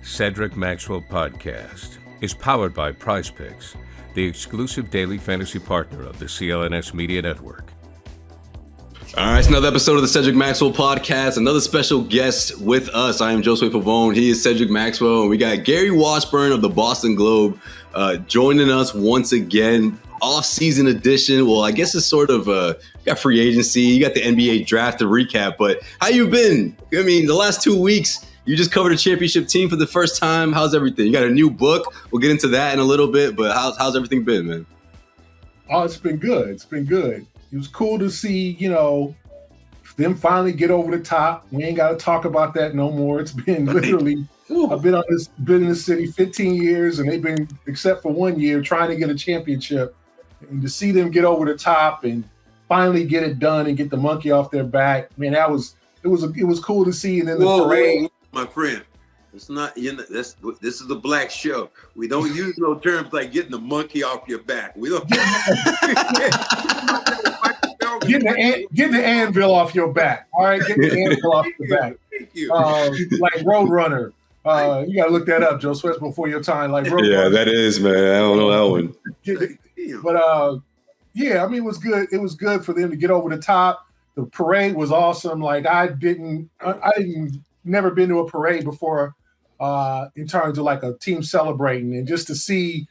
Cedric Maxwell Podcast is powered by Prize Picks, the exclusive daily fantasy partner of the CLNS Media Network. All right, it's another episode of the Cedric Maxwell Podcast. Another special guest with us. I am Josue. He is Cedric Maxwell, and we got Gary Washburn of the Boston Globe joining us once again. Off-season edition. Well, I guess it's sort of you got free agency, you got the NBA draft to recap. But how you been? I mean, the last 2 weeks. You just covered a championship team for the first time. How's everything? You got a new book. We'll get into that in a little bit, but how's everything been, man? Oh, it's been good. It's been good. It was cool to see, them finally get over the top. We ain't got to talk about that no more. It's been literally, I've been in the city 15 years, and they've been, except for 1 year, trying to get a championship. And to see them get over the top and finally get it done and get the monkey off their back, man, it was cool to see. And then the parade. My friend, it's not, this is a black show. We don't use no terms like getting the monkey off your back. We don't. Get the anvil off your back. All right, get the anvil off your back. Thank you. Like Roadrunner. You gotta look that up, Joe Sweats, before your time. Like Roadrunner. Yeah, that is, man. I don't know that one. But yeah, I mean, it was good. It was good for them to get over the top. The parade was awesome. Like I didn't never been to a parade before in terms of like a team celebrating, and just to see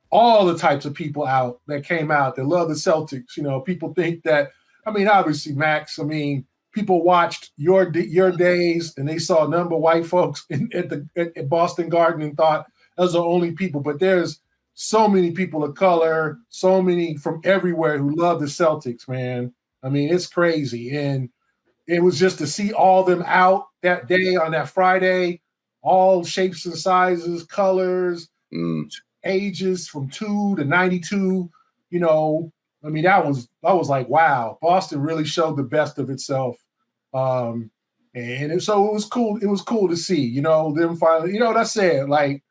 all the types of people out that came out that love the Celtics. People think that, obviously, Max, people watched your days and they saw a number of white folks at Boston Garden and thought those are the only people, but there's so many people of color, so many from everywhere who love the Celtics, man. It's crazy. And it was just to see all them out that day on that Friday, all shapes and sizes, colors, ages from 2 to 92. That was like, wow, Boston really showed the best of itself. So it was cool. It was cool to see, them finally, that said, like,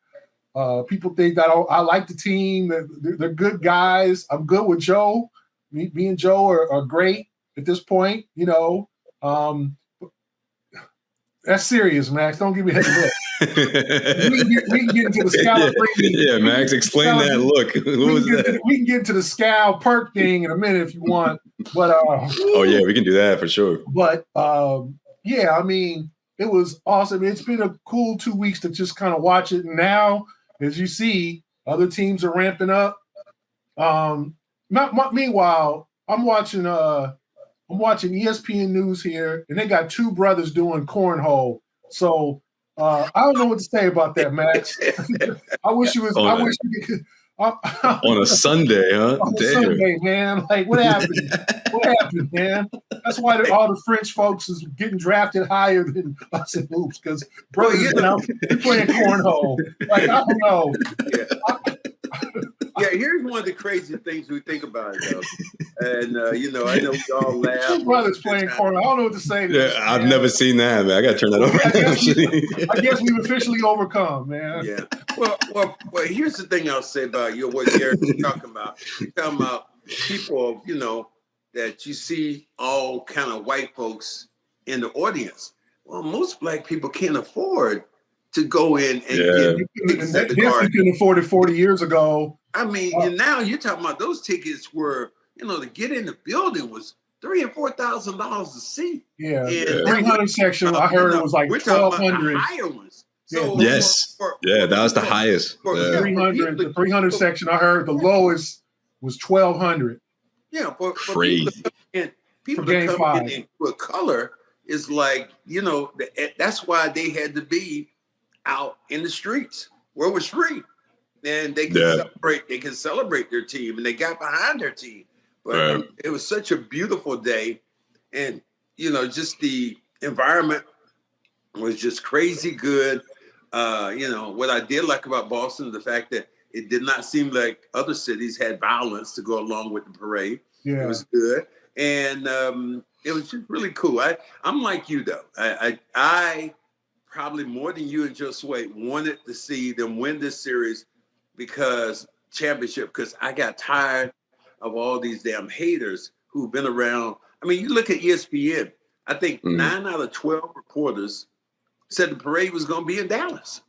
people think that I like the team. They're good guys. I'm good with Joe. Me and Joe are great at this point, That's serious, Max. Don't give me that look. we can get into the Scal. Yeah, Max, explain that look. We can get into the Scal Perk thing in a minute if you want. But oh yeah, we can do that for sure. But yeah, it was awesome. It's been a cool 2 weeks to just kind of watch it. And now, as you see, other teams are ramping up. Meanwhile, I'm watching ESPN News here, and they got two brothers doing cornhole. So I don't know what to say about that, Max. I wish you was. I wish you could. On a Sunday, huh? On a Sunday, man. Like, what happened? What happened, man? That's why all the French folks is getting drafted higher than us in hoops, because brothers they're playing cornhole. Like, I don't know. Yeah, here's one of the crazy things we think about it, though. And, I know we all laugh. Two brothers playing cornhole. I don't know what to say to this, I've never seen that, man. I got to turn that over. I guess we've officially overcome, man. Yeah. Well, here's the thing I'll say about what Gary was talking about. You're talking about people, that you see all kind of white folks in the audience. Well, most black people can't afford to go in and get at the Garden. You couldn't afford it 40 years ago. And now you're talking about those tickets were, to get in the building was $3,000 and $4,000 a seat. Yeah, the 300 section, I heard it was like 1,200. Higher ones. So yes, that was the highest. The 300 section, I heard the lowest was 1,200. Yeah, for crazy. People that come in with color is like, that's why they had to be out in the streets where it was free, and they can celebrate. They can celebrate their team, and they got behind their team. But it was such a beautiful day, and just the environment was just crazy good. What I did like about Boston, the fact that it did not seem like other cities had violence to go along with the parade. Yeah. It was good, and it was just really cool. I'm like you though. I probably more than you and Josue wanted to see them win this series because I got tired of all these damn haters who've been around. You look at ESPN. I think 9 out of 12 reporters said the parade was going to be in Dallas.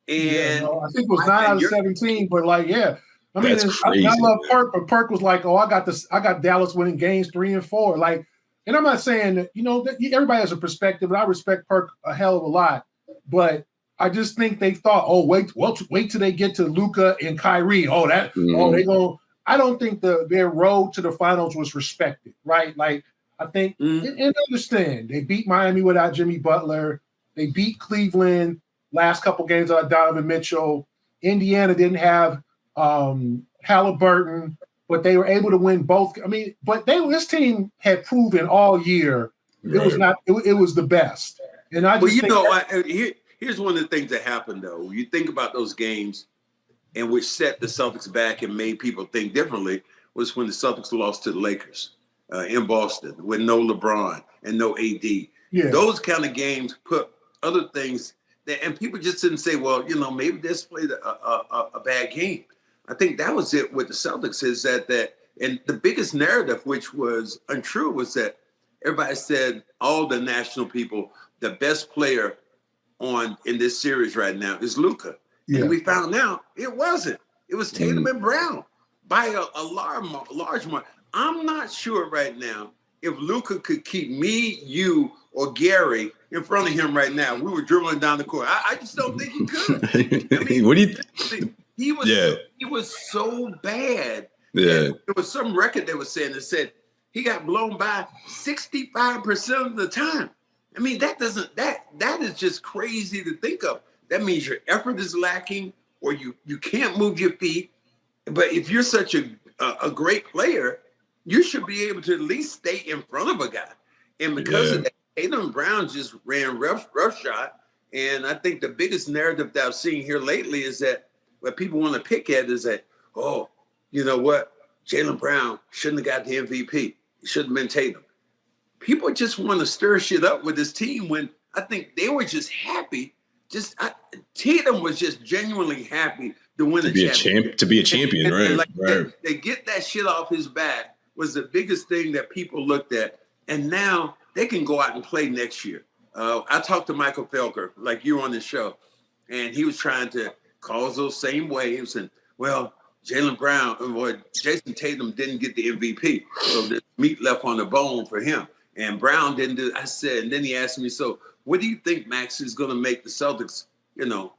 And I think it was 9 out of 17, but like, yeah. I mean, I love Perk, but Perk was like, I got Dallas winning games 3 and 4. Like, and I'm not saying that, that everybody has a perspective, and I respect Perk a hell of a lot, but I just think they thought, wait till they get to Luka and Kyrie. They go. I don't think their road to the finals was respected, right? Like, I think, and understand, they beat Miami without Jimmy Butler. They beat Cleveland last couple games without Donovan Mitchell. Indiana didn't have Halliburton, but they were able to win both. I mean, but this team had proven all year it was not. It was the best. And I just here's one of the things that happened though. You think about those games, and which set the Celtics back and made people think differently was when the Celtics lost to the Lakers in Boston with no LeBron and no AD. Yeah. Those kind of games put other things that, and people just didn't say, well, maybe they just played a bad game. I think that was it with the Celtics is that and the biggest narrative, which was untrue, was that everybody said, all the national people, the best player in this series right now is Luka. Yeah. And we found out it wasn't. It was Tatum and Brown by a large margin. I'm not sure right now if Luka could keep me, you, or Gary in front of him right now. We were dribbling down the court. I just don't think he could. I mean, what do you think? He was so bad. Yeah. There was some record that said he got blown by 65% of the time. I mean, that is just crazy to think of. That means your effort is lacking, or you can't move your feet. But if you're such a great player, you should be able to at least stay in front of a guy. And because of that, Tatum Brown just ran roughshod. And I think the biggest narrative that I've seen here lately is that what people want to pick at is that, you know what? Jaylen Brown shouldn't have got the MVP. It should have been Tatum. People just want to stir shit up with this team when I think they were just happy. Tatum was just genuinely happy to win to be a champion, right? Right. They get that shit off his back was the biggest thing that people looked at. And now they can go out and play next year. I talked to Michael Felker, like you on the show, and he was trying to cause those same waves. And, well, Jaylen Brown or Jason Tatum didn't get the MVP. So there's meat left on the bone for him. And Brown didn't do it. I said, and then he asked me, so what do you think, Max, is going to make the Celtics,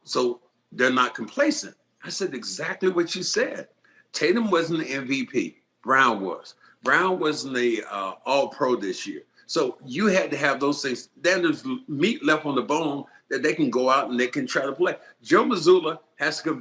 so they're not complacent? I said exactly what you said. Tatum wasn't the MVP. Brown was. Brown wasn't the all-pro this year. So you had to have those things. Then there's meat left on the bone that they can go out and they can try to play. Joe Mazzulla has to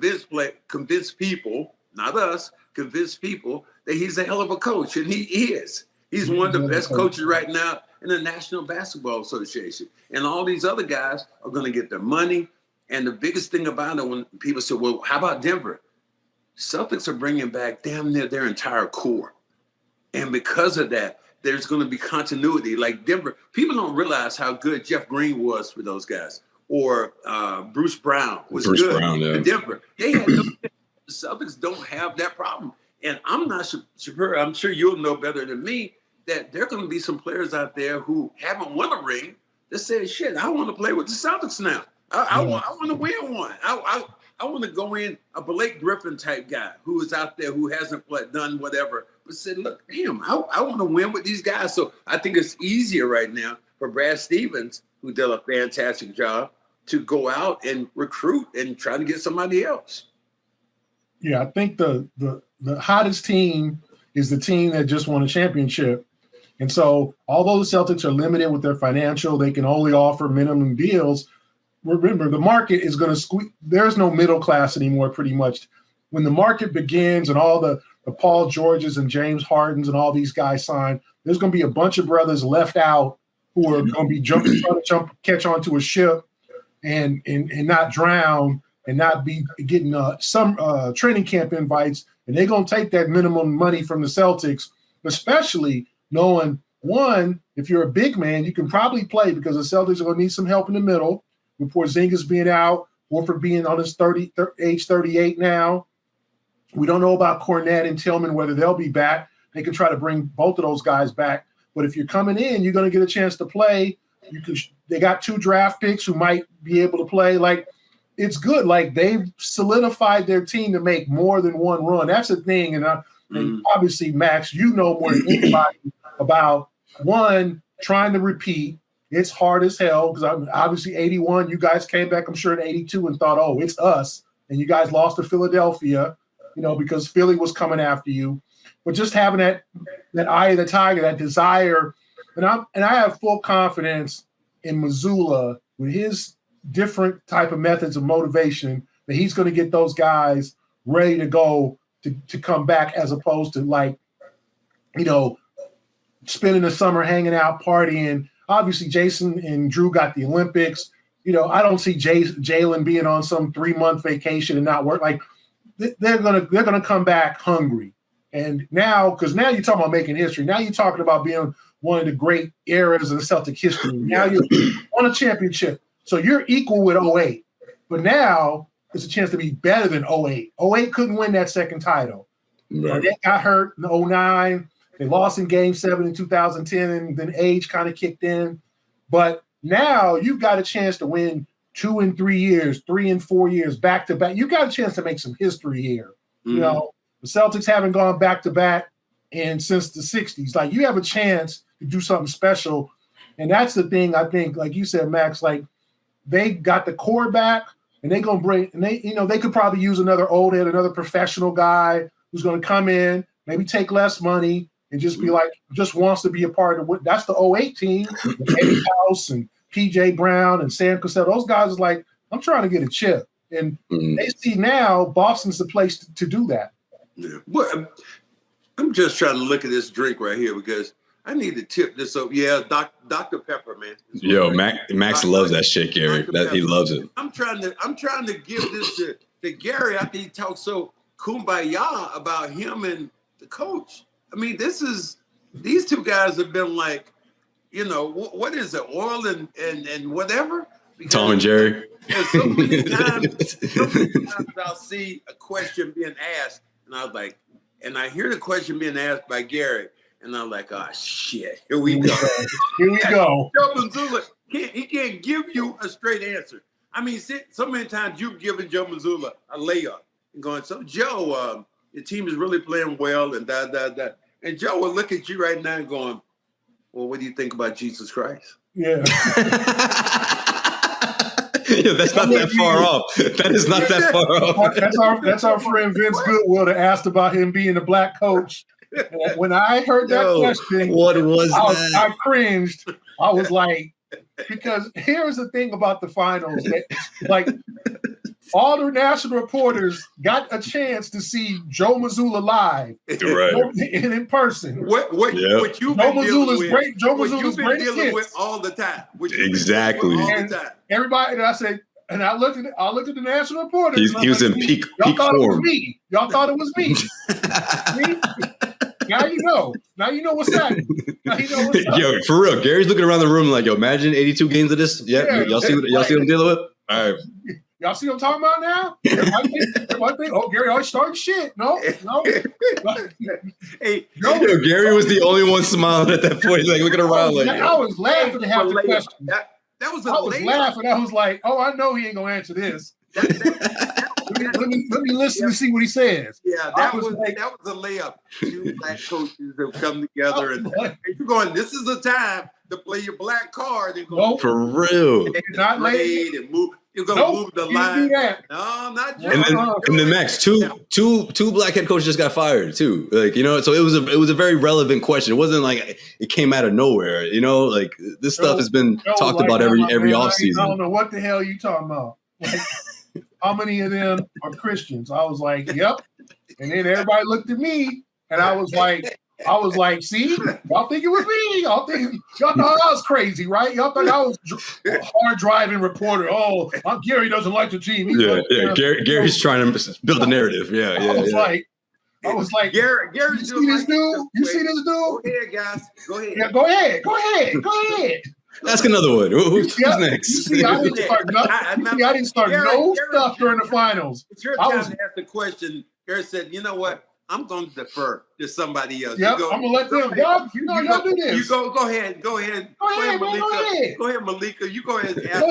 convince people, not us, convince people that he's a hell of a coach, and he is. He's one of the best coaches right now in the National Basketball Association. And all these other guys are going to get their money. And the biggest thing about it, when people say, well, how about Denver? Celtics are bringing back damn near their entire core. And because of that, there's going to be continuity. Like Denver, people don't realize how good Jeff Green was for those guys. Or Bruce Brown was good for Denver. They had the Celtics don't have that problem. And I'm not sure, I'm sure you'll know better than me, that there are going to be some players out there who haven't won a ring that say, shit, I want to play with the Celtics now. I want to win one. I want to go in a Blake Griffin type guy who is out there who hasn't done whatever, but said, look, damn, I want to win with these guys. So I think it's easier right now for Brad Stevens, who did a fantastic job, to go out and recruit and try to get somebody else. Yeah, I think the hottest team is the team that just won a championship. And so although the Celtics are limited with their financial, they can only offer minimum deals. Remember, the market is going to squeeze. There's no middle class anymore, pretty much. When the market begins and all the Paul Georges and James Hardens and all these guys sign, there's going to be a bunch of brothers left out who are going to be trying to catch onto a ship and not drown and not be getting some training camp invites. And they're going to take that minimum money from the Celtics, especially knowing, one, if you're a big man, you can probably play because the Celtics are going to need some help in the middle. With Porzingis being out, Horford being on his age 38 now. We don't know about Cornette and Tillman, whether they'll be back. They can try to bring both of those guys back. But if you're coming in, you're going to get a chance to play. They got 2 draft picks who might be able to play. Like, it's good. Like they've solidified their team to make more than one run. That's the thing. And obviously, Max, you know more than anybody about one, trying to repeat. It's hard as hell because obviously 81, you guys came back, I'm sure, in 82 and thought, oh, it's us. And you guys lost to Philadelphia, because Philly was coming after you. But just having that eye of the tiger, that desire. And I have full confidence in Mazzulla with his different type of methods of motivation that he's going to get those guys ready to go to come back, as opposed to spending the summer hanging out, partying. Obviously, Jason and Drew got the Olympics. I don't see Jaylen being on some 3-month vacation and not work. Like they're gonna come back hungry. And now, because now you're talking about making history. Now you're talking about being one of the great eras of the Celtic history. Now you won a championship. So you're equal with 08. But now it's a chance to be better than 08. 08 couldn't win that second title. Right. They got hurt in 09. They lost in Game 7 in 2010, and then age kind of kicked in. But now you've got a chance to win 2 and 3 years, 3 and 4 years back to back. You got a chance to make some history here. The Celtics haven't gone back to back since the 60s. Like you have a chance to do something special. And that's the thing, I think, like you said, Max, like they got the core back, and they're gonna bring, and they could probably use another old head, another professional guy who's gonna come in, maybe take less money, and just be like, just wants to be a part of what. That's the 08 team, Eddie House and PJ Brown and Sam Cassell. Those guys are like, I'm trying to get a chip. And they see now Boston's the place to do that. Yeah. Well, I'm just trying to look at this drink right here because I need to tip this up. Yeah, Dr. Pepper, man. Yo, Max loves that shit, Gary. He loves it. I'm trying to give this to Gary after he talks so kumbaya about him and the coach. I mean, these two guys have been like, what is it, oil and whatever? Because, Tom and Jerry. So many times I'll see a question being asked, and I was like, and I hear the question being asked by Gary, and I'm like, oh shit, here we go. Here we go. Joe Mazzulla, he can't give you a straight answer. I mean, so many times you've given Joe Mazzulla a layup and going, so Joe, your team is really playing well, and da. And Joe will look at you right now and going, well, what do you think about Jesus Christ? Yeah. Yeah, that's not that far off. That is not that far off. That's our friend Vince Goodwill that asked about him being a black coach. And when I heard that question, what was that? I cringed. I was like, because here's the thing about the finals, that, like all the national reporters got a chance to see Joe Mazzulla live, and in person. What you've been dealing with? Great. Joe Mazzulla's great dealing with all the time. Exactly. Everybody, and I said, and I looked at the national reporters. He was in peak form. Y'all thought it was me. Now you know. Now you know what's happening. Yo, for real, Gary's looking around the room like, yo, imagine 82 games of this. Yeah, y'all see what I'm dealing with? All right. Y'all see what I'm talking about now? Everybody think, oh, Gary always starting shit. No. Hey, yo, Gary was the only one smiling at that point, like looking around like. I was laughing to have the question. That was I was laughing. I was like, oh, I know he ain't gonna answer this. Let me listen to see what he says. Yeah, that was a layup. Two black coaches have come together, and you're going, this is the time to play your black card and go for real. Not late and move. You're gonna move the line. No, not just. And then Max, two black head coaches just got fired too. Like, so it was a very relevant question. It wasn't like it came out of nowhere. Like this stuff has been talked about every offseason. I don't know what the hell you talking about. Like, how many of them are Christians? I was like, yep. And then everybody looked at me, and I was like, see, y'all think it was me. Y'all thought I was crazy, right? Y'all thought I was a hard driving reporter. Oh, Gary doesn't like the team. Gary's trying to build a narrative. I was like, Gary, you see this dude? You see this dude? Go ahead, guys. Go ahead. Yeah, go ahead. Ask another one. Who's next? You see, I didn't start no stuff during the finals. It's your time to ask the question. Gary said, you know what? I'm going to defer to somebody else. Yep, I'm gonna let them. Y'all do this. You go ahead. Go ahead, Malika. Go ahead, Malika. You go ahead and ask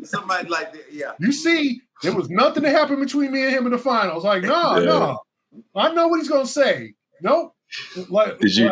somebody like that. Yeah. You see, there was nothing that happened between me and him in the finals. Like, no. I know what he's gonna say. Nope. Did you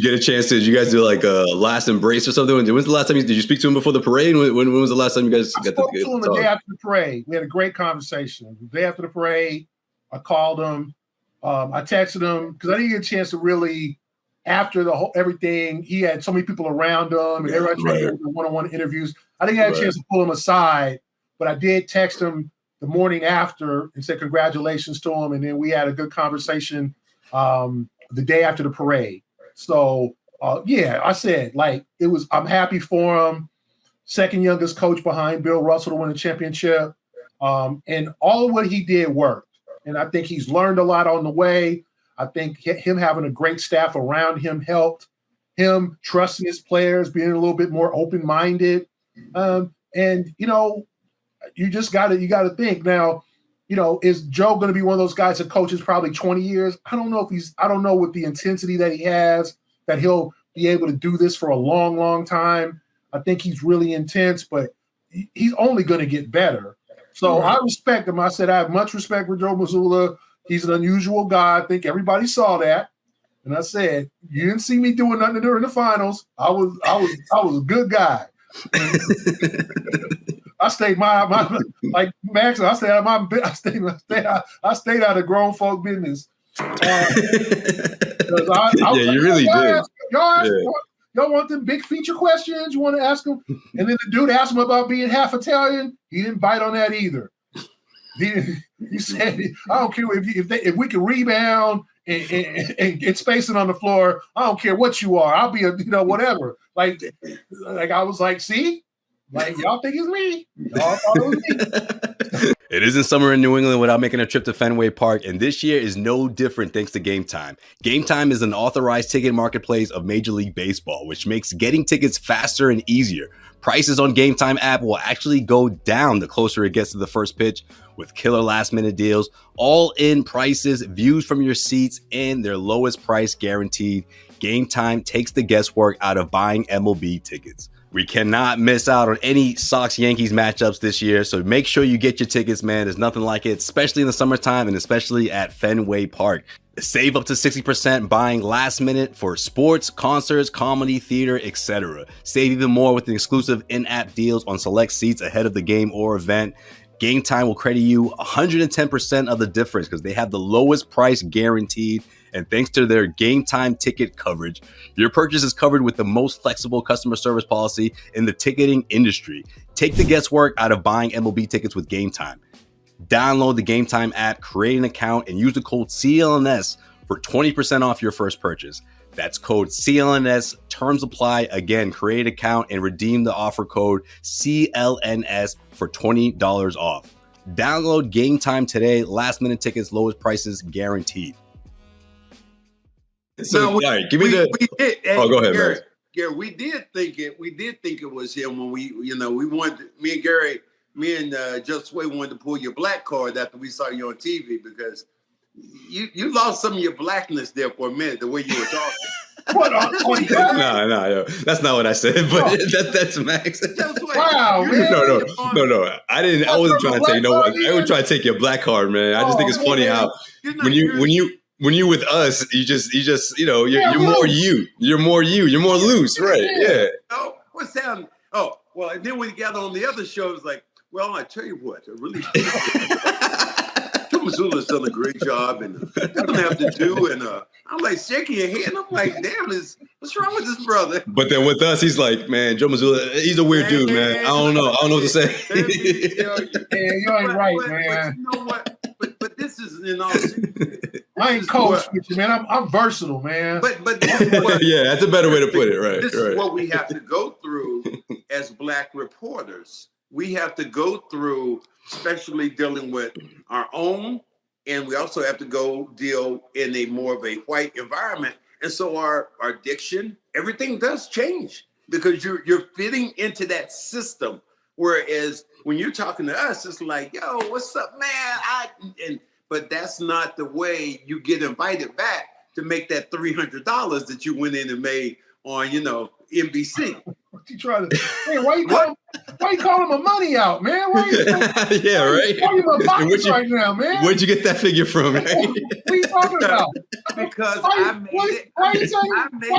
get a chance to? Did you guys do like a last embrace or something? When's the last time did you speak to him before the parade? When was the last time you guys got to spoke to him the day after the parade? We had a great conversation. The day after the parade, I called him. I texted him because I didn't get a chance to really. After the whole everything, he had so many people around him, and everybody tried to do one-on-one interviews. I didn't get a chance to pull him aside, but I did text him the morning after and said congratulations to him, and then we had a good conversation the day after the parade. So I said like it was. I'm happy for him. Second youngest coach behind Bill Russell to win a championship, and all of what he did worked. And I think he's learned a lot on the way. I think him having a great staff around him helped him trusting his players, being a little bit more open-minded. And you just got to think now. Is Joe going to be one of those guys that coaches probably 20 years? I don't know I don't know with the intensity that he has that he'll be able to do this for a long, long time. I think he's really intense, but he's only going to get better. So I respect him. I said I have much respect for Joe Mazzulla. He's an unusual guy. I think everybody saw that. And I said, you didn't see me doing nothing during the finals. I was a good guy. I stayed like Max. I stayed out of I stayed out of grown folk business. You really did. Y'all want them big feature questions? You want to ask them? And then the dude asked him about being half Italian. He didn't bite on that either. He said, "I don't care if we can rebound and get spacing on the floor. I don't care what you are. I'll be whatever." Like I was like, "See, like y'all think it's me? Y'all thought it was me." It isn't summer in New England without making a trip to Fenway Park, and this year is no different thanks to Game Time. Game Time is an authorized ticket marketplace of Major League Baseball, which makes getting tickets faster and easier. Prices on Game Time app will actually go down the closer it gets to the first pitch with killer last-minute deals, all-in prices, views from your seats, and their lowest price guaranteed. Game Time takes the guesswork out of buying MLB tickets. We cannot miss out on any Sox-Yankees matchups this year, so make sure you get your tickets, man. There's nothing like it, especially in the summertime and especially at Fenway Park. Save up to 60% buying last minute for sports, concerts, comedy, theater, etc. Save even more with the exclusive in-app deals on select seats ahead of the game or event. Game Time will credit you 110% of the difference because they have the lowest price guaranteed. And thanks to their Game Time ticket coverage, your purchase is covered with the most flexible customer service policy in the ticketing industry. Take the guesswork out of buying MLB tickets with Game Time. Download the Game Time app, create an account, and use the code CLNS for 20% off your first purchase. That's code CLNS. Terms apply. Again, create an account and redeem the offer code CLNS for $20 off. Download Game Time today. Last minute tickets, lowest prices guaranteed. So, go ahead, Gary. Gary, we did think it was him when we wanted me and Josue wanted to pull your black card after we saw you on TV because you lost some of your blackness there for a minute, the way you were talking. No, that's not what I said. But that's Max. Wow, man. No. I didn't. I wasn't trying to take. No, I wasn't trying to take your black card, man. I just think it's funny how when you with us, you're more you. You're more you. You're more loose, right? Yeah. Oh, what's that? Oh, well, and then we got on the other shows like. Well, I tell you what, I really Mazzulla's done a great job, and doesn't have to do. And I'm like shaking your hand. I'm like, damn, what's wrong with this brother? But then with us, he's like, man, Joe Mazzulla, he's a weird dude, man. I don't know what to say. You ain't right, man. But you know what? But this is all. I ain't coach with you, man. I'm versatile, man. But yeah, that's a better way to put it, right? This is what we have to go through as Black reporters. We have to go through, especially dealing with our own, and we also have to go deal in a more of a white environment. And so our diction, everything does change because you're fitting into that system. Whereas when you're talking to us, it's like, yo, what's up, man? but that's not the way you get invited back to make that $300 that you went in and made on, NBC. What you trying to? Hey, why you calling my money out, man? Why yeah, right. Why you my pockets right now, man? Where'd you get that figure from? Right? What are you talking about? Because why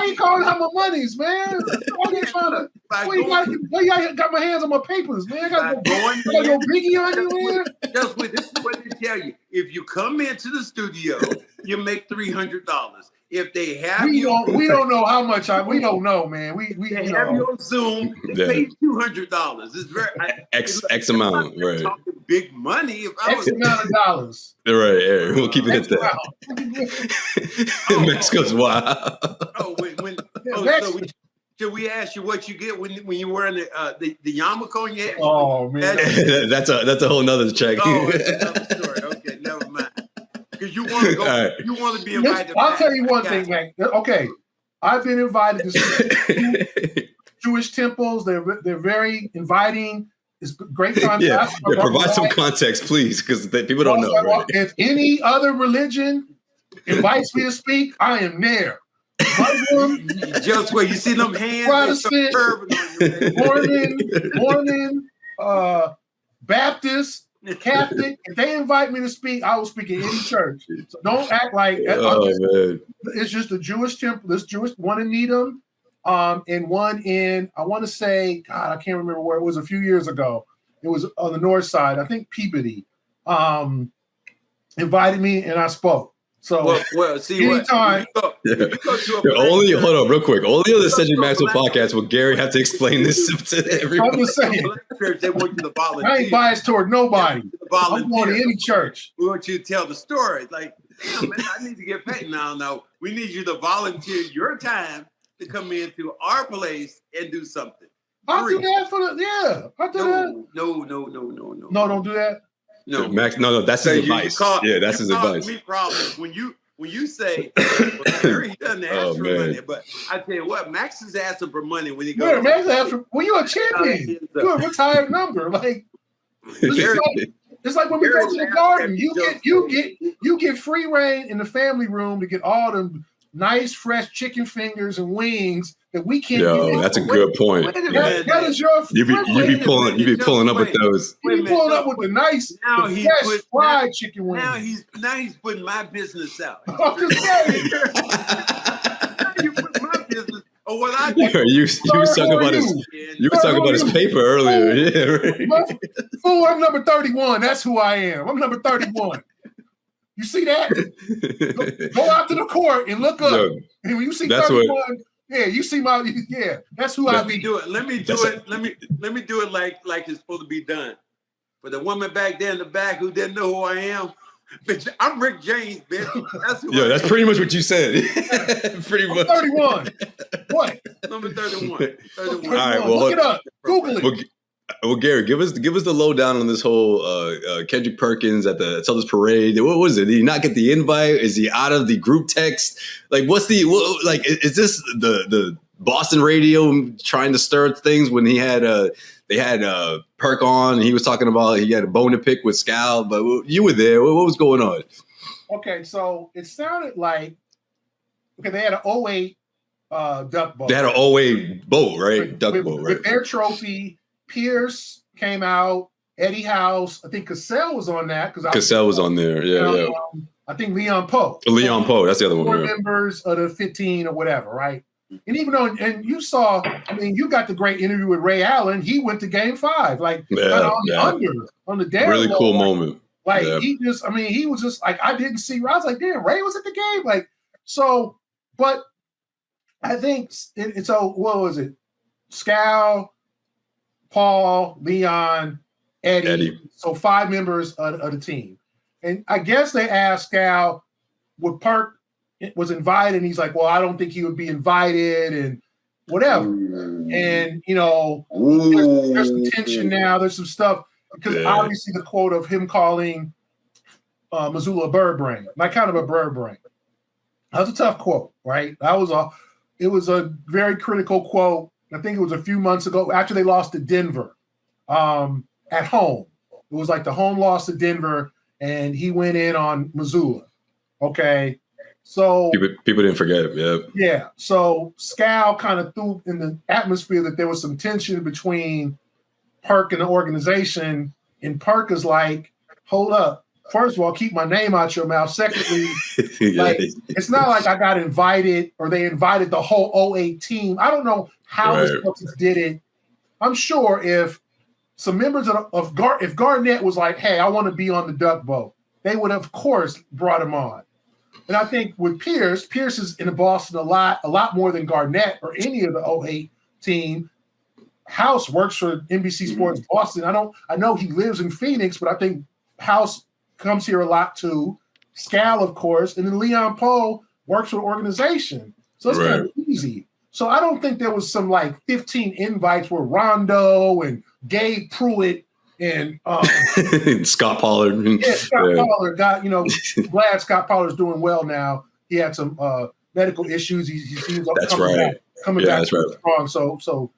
you calling out my monies, man? Why you trying to? Why you got my hands on my papers, man? I got no biggie on you, man. This is what they tell you. If you come into the studio, you make $300. If they have we don't know how much we don't know, man. We have you on Zoom. They pay $200. It's very X amount, right? Talking big money. If I was amount of dollars, right? We'll keep it at that. Mexico's wild. Should we ask you what you get when you wearing the yarmulke on your head? Oh man, that's a whole nother check. Oh, it's another story. Okay, never mind. Because you want to go, right. You want to be invited. I'll tell you one thing, man. Okay, I've been invited to Jewish temples. They're very inviting. It's great time. Provide some context, please, because people don't know. Right? If any other religion invites me to speak, I am there. Muslim, just where you see them hands. Protestant, Mormon, Baptist, Catholic. If they invite me to speak, I will speak in any church. So don't act like it's just a Jewish temple. This Jewish one in Needham, and one in I want to say, God, I can't remember where it was. A few years ago, it was on the north side. I think Peabody invited me, and I spoke. So see anytime. Only hold on real quick. Only on the Cedric Maxwell podcast will Gary have to explain this to everyone. I'm just saying. They want you to volunteer. I ain't biased toward nobody. I'm going to any church. We want you to tell the story. Like, damn, man, I need to get paid. No. We need you to volunteer your time to come into our place and do something. I'll do that I'll do that. No. No, don't do that. No, Max. No. That's his advice. That's his advice. Me problems when you say, well, he doesn't ask for money, but I tell you what, Max is asking for money when he goes. Yeah, Max asks for. Well, you're a champion. You're a retired number. Like it's like when we go to the garden. You get free reign in the family room to get all them nice, fresh chicken fingers and wings that we can't. Yo, that's a good point. That is your. You be pulling up with those. You be pulling up with the nice, fresh fried chicken wings. Now he's putting my business out. I'm just saying. You put my business. Or what I do. You was talking about his paper earlier. Yeah, right. Fool, I'm number 31. That's who I am. I'm number 31. You see that? Go out to the court and look up. Yo, and when you see 31, you see that's who I be. Let me do it like it's supposed to be done. For the woman back there in the back who didn't know who I am, bitch, I'm Rick James, bitch. That's pretty much what you said. Pretty much. 31. What? Number 31. All right, well, look it up. Google it. Well, Gary, give us the lowdown on this whole Kendrick Perkins at the Celtics parade. What was it? Did he not get the invite? Is he out of the group text? Like, is this the Boston radio trying to stir things when they had Perk on and he was talking about he had a bone to pick with Scal, but you were there. What was going on? Okay, so it sounded like they had an 08 duck boat. They had an 08 boat, right? Duck boat, right? With their trophy. Pierce came out. Eddie House. I think Cassell was on that because Cassell was on there. Yeah. I think Leon Poe. Leon Poe. That's the other one. 4 members of the 15 or whatever, right? And even though, and you saw, you got the great interview with Ray Allen. He went to Game 5, on the down. Really cool moment. He was just like, I didn't see. I was like, damn, Ray was at the game, but I think it's what was it? Scal, Paul, Leon, Eddie. So 5 members of the team. And I guess they asked Scal, would Perk was invited? And he's like, well, I don't think he would be invited and whatever. And, there's some tension now. There's some stuff. Because obviously the quote of him calling Missoula a bird brain, kind of a bird brain. That was a tough quote, right? It was a very critical quote. I think it was a few months ago after they lost to Denver at home. It was like the home loss to Denver, and he went in on Missoula. Okay. So people didn't forget. Yeah. Yeah. So Scal kind of threw in the atmosphere that there was some tension between Perk and the organization. And Perk is like, hold up. First of all, keep my name out your mouth. Secondly, like, it's not like I got invited or they invited the whole 08 team. I don't know how the Celtics did it. I'm sure if some members if Garnett was like, hey, I want to be on the duck boat, they would have, of course, brought him on. And I think with Pierce is in Boston a lot more than Garnett or any of the 08 team. House works for NBC Sports Boston. I know he lives in Phoenix, but I think House comes here a lot too. Scal, of course, and then Leon Poe works for the organization. So it's kind of easy. So I don't think there was some like 15 invites where Rondo and Gabe Pruitt and Scott Pollard. Yeah, Scott Pollard got, glad Scott Pollard's doing well now. He had some medical issues. He seems coming back strong. So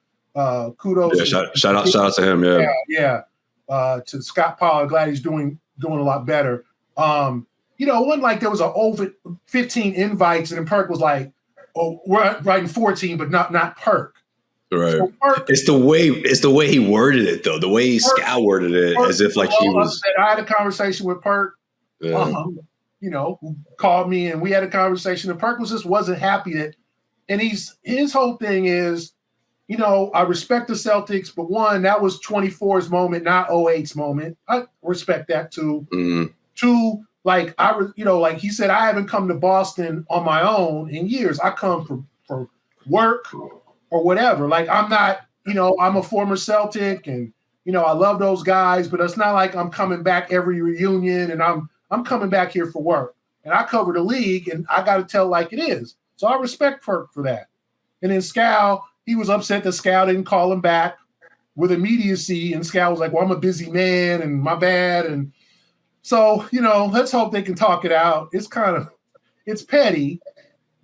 kudos. Yeah, shout out to him. Yeah. To Scott Pollard, glad he's doing a lot better. It wasn't like there was over 15 invites and then Perk was like, oh, we're writing 14, but not Perk. Right. So Perk, it's the way he worded it though. The way Scal worded it, as if like he was. I had a conversation with Perk, who called me and we had a conversation. And Perk wasn't happy that, and his whole thing is, I respect the Celtics, but one, that was 24's moment, not 08's moment. I respect that too. Mm-hmm. Two, like he said, I haven't come to Boston on my own in years. I come for work or whatever. Like I'm not, I'm a former Celtic and, I love those guys, but it's not like I'm coming back every reunion and I'm coming back here for work. And I cover the league and I got to tell like it is. So I respect Perk for that. And then Scal, he was upset that Scal didn't call him back with immediacy. And Scal was like, well, I'm a busy man and my bad. And so, let's hope they can talk it out. It's petty,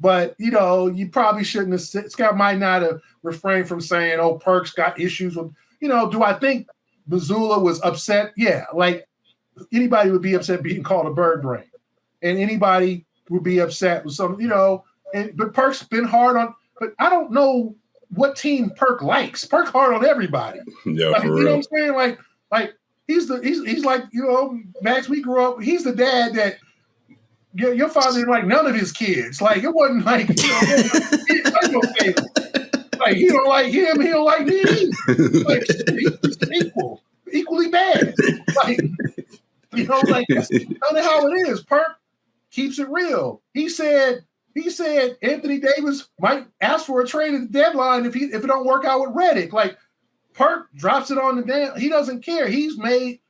but, you probably shouldn't have, Scal might not have refrained from saying, oh, Perk's got issues with, do I think Missoula was upset? Yeah, like anybody would be upset being called a bird brain. And anybody would be upset with some, but Perk's been hard on, but I don't know what team Perk likes. Perk hard on everybody. Yeah, like, for real. You know what I'm saying? Like he's like, Max, we grew up, he's the dad that your father didn't like none of his kids. Like it wasn't like, like he don't like him, he don't like me. Like he's equally bad. Like, that's kind of how it is. Perk keeps it real. He said Anthony Davis might ask for a trade at the deadline if it don't work out with Redick. Like Perk drops it on the damn. He doesn't care. He's made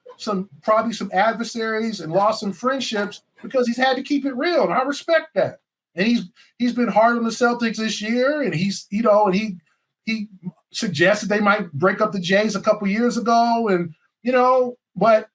probably some adversaries and lost some friendships because he's had to keep it real, and I respect that. And he's been hard on the Celtics this year, and he's he suggested they might break up the Jays a couple years ago, and but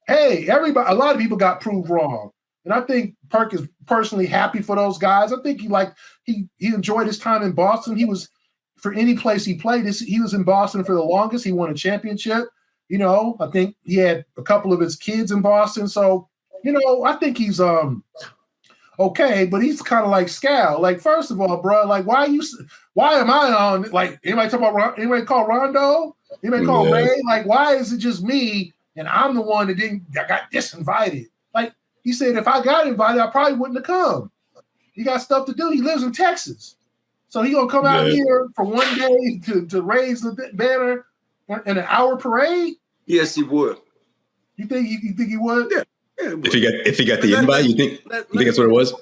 hey, a lot of people got proved wrong. And I think Perk is personally happy for those guys. I think he enjoyed his time in Boston. He was, for any place he played, he was in Boston for the longest. He won a championship. I think he had a couple of his kids in Boston. So, I think he's okay, but he's kind of like Scal. Like, first of all, bro, like why am I on, like, anybody call Rondo? Anybody call Ray? Like, why is it just me and I'm the one that got disinvited? Like, he said, if I got invited, I probably wouldn't have come. He got stuff to do. He lives in Texas. So he going to come out here for one day to raise the banner in an hour parade? Yes, he would. You think he would? Yeah. If he got the invite, you think that's what it was?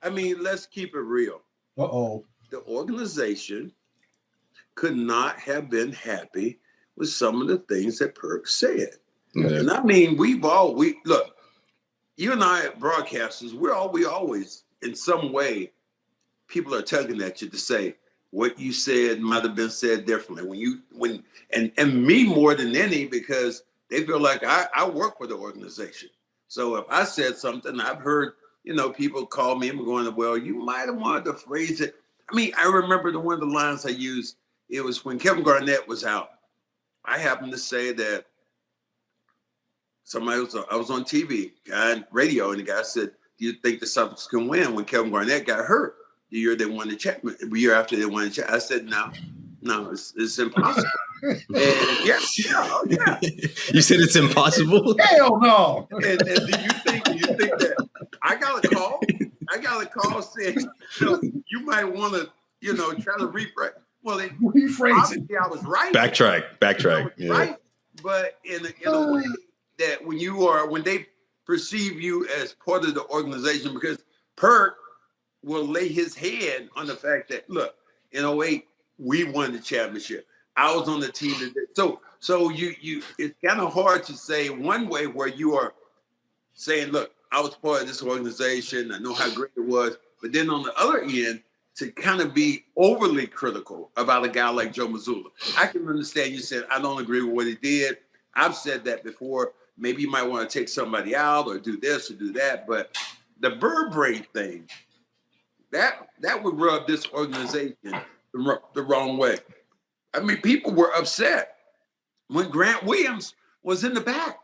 I mean, let's keep it real. Uh-oh. The organization could not have been happy with some of the things that Perk said. Yeah. And I mean, look, you and I broadcasters, we always, in some way, people are tugging at you to say what you said might have been said differently. And me more than any, because they feel like I work for the organization. So if I said something, I've heard, people call me and we're going, well, you might have wanted to phrase it. I mean, I remember one of the lines I used, it was when Kevin Garnett was out. I happened to say that I was on TV, guy radio, and the guy said, "Do you think the Celtics can win?" When Kevin Garnett got hurt the year they won the championship, the year after they won the championship, I said, "No, it's impossible." And yeah. You said it's impossible? Hell no. And do you think that I got a call saying, you might want to, try to rephrase. Well, obviously I was right. Backtrack. Yeah. Right. But in a way that when they perceive you as part of the organization, because Perk will lay his head on the fact that, look, in 08, we won the championship. I was on the team that so you it's kind of hard to say one way where you are saying, look, I was part of this organization, I know how great it was, but then on the other end, to kind of be overly critical about a guy like Joe Mazzulla. I can understand you said, I don't agree with what he did. I've said that before. Maybe you might want to take somebody out or do this or do that, but the bird brain thing, that would rub this organization the wrong way. I mean, people were upset when Grant Williams was in the back.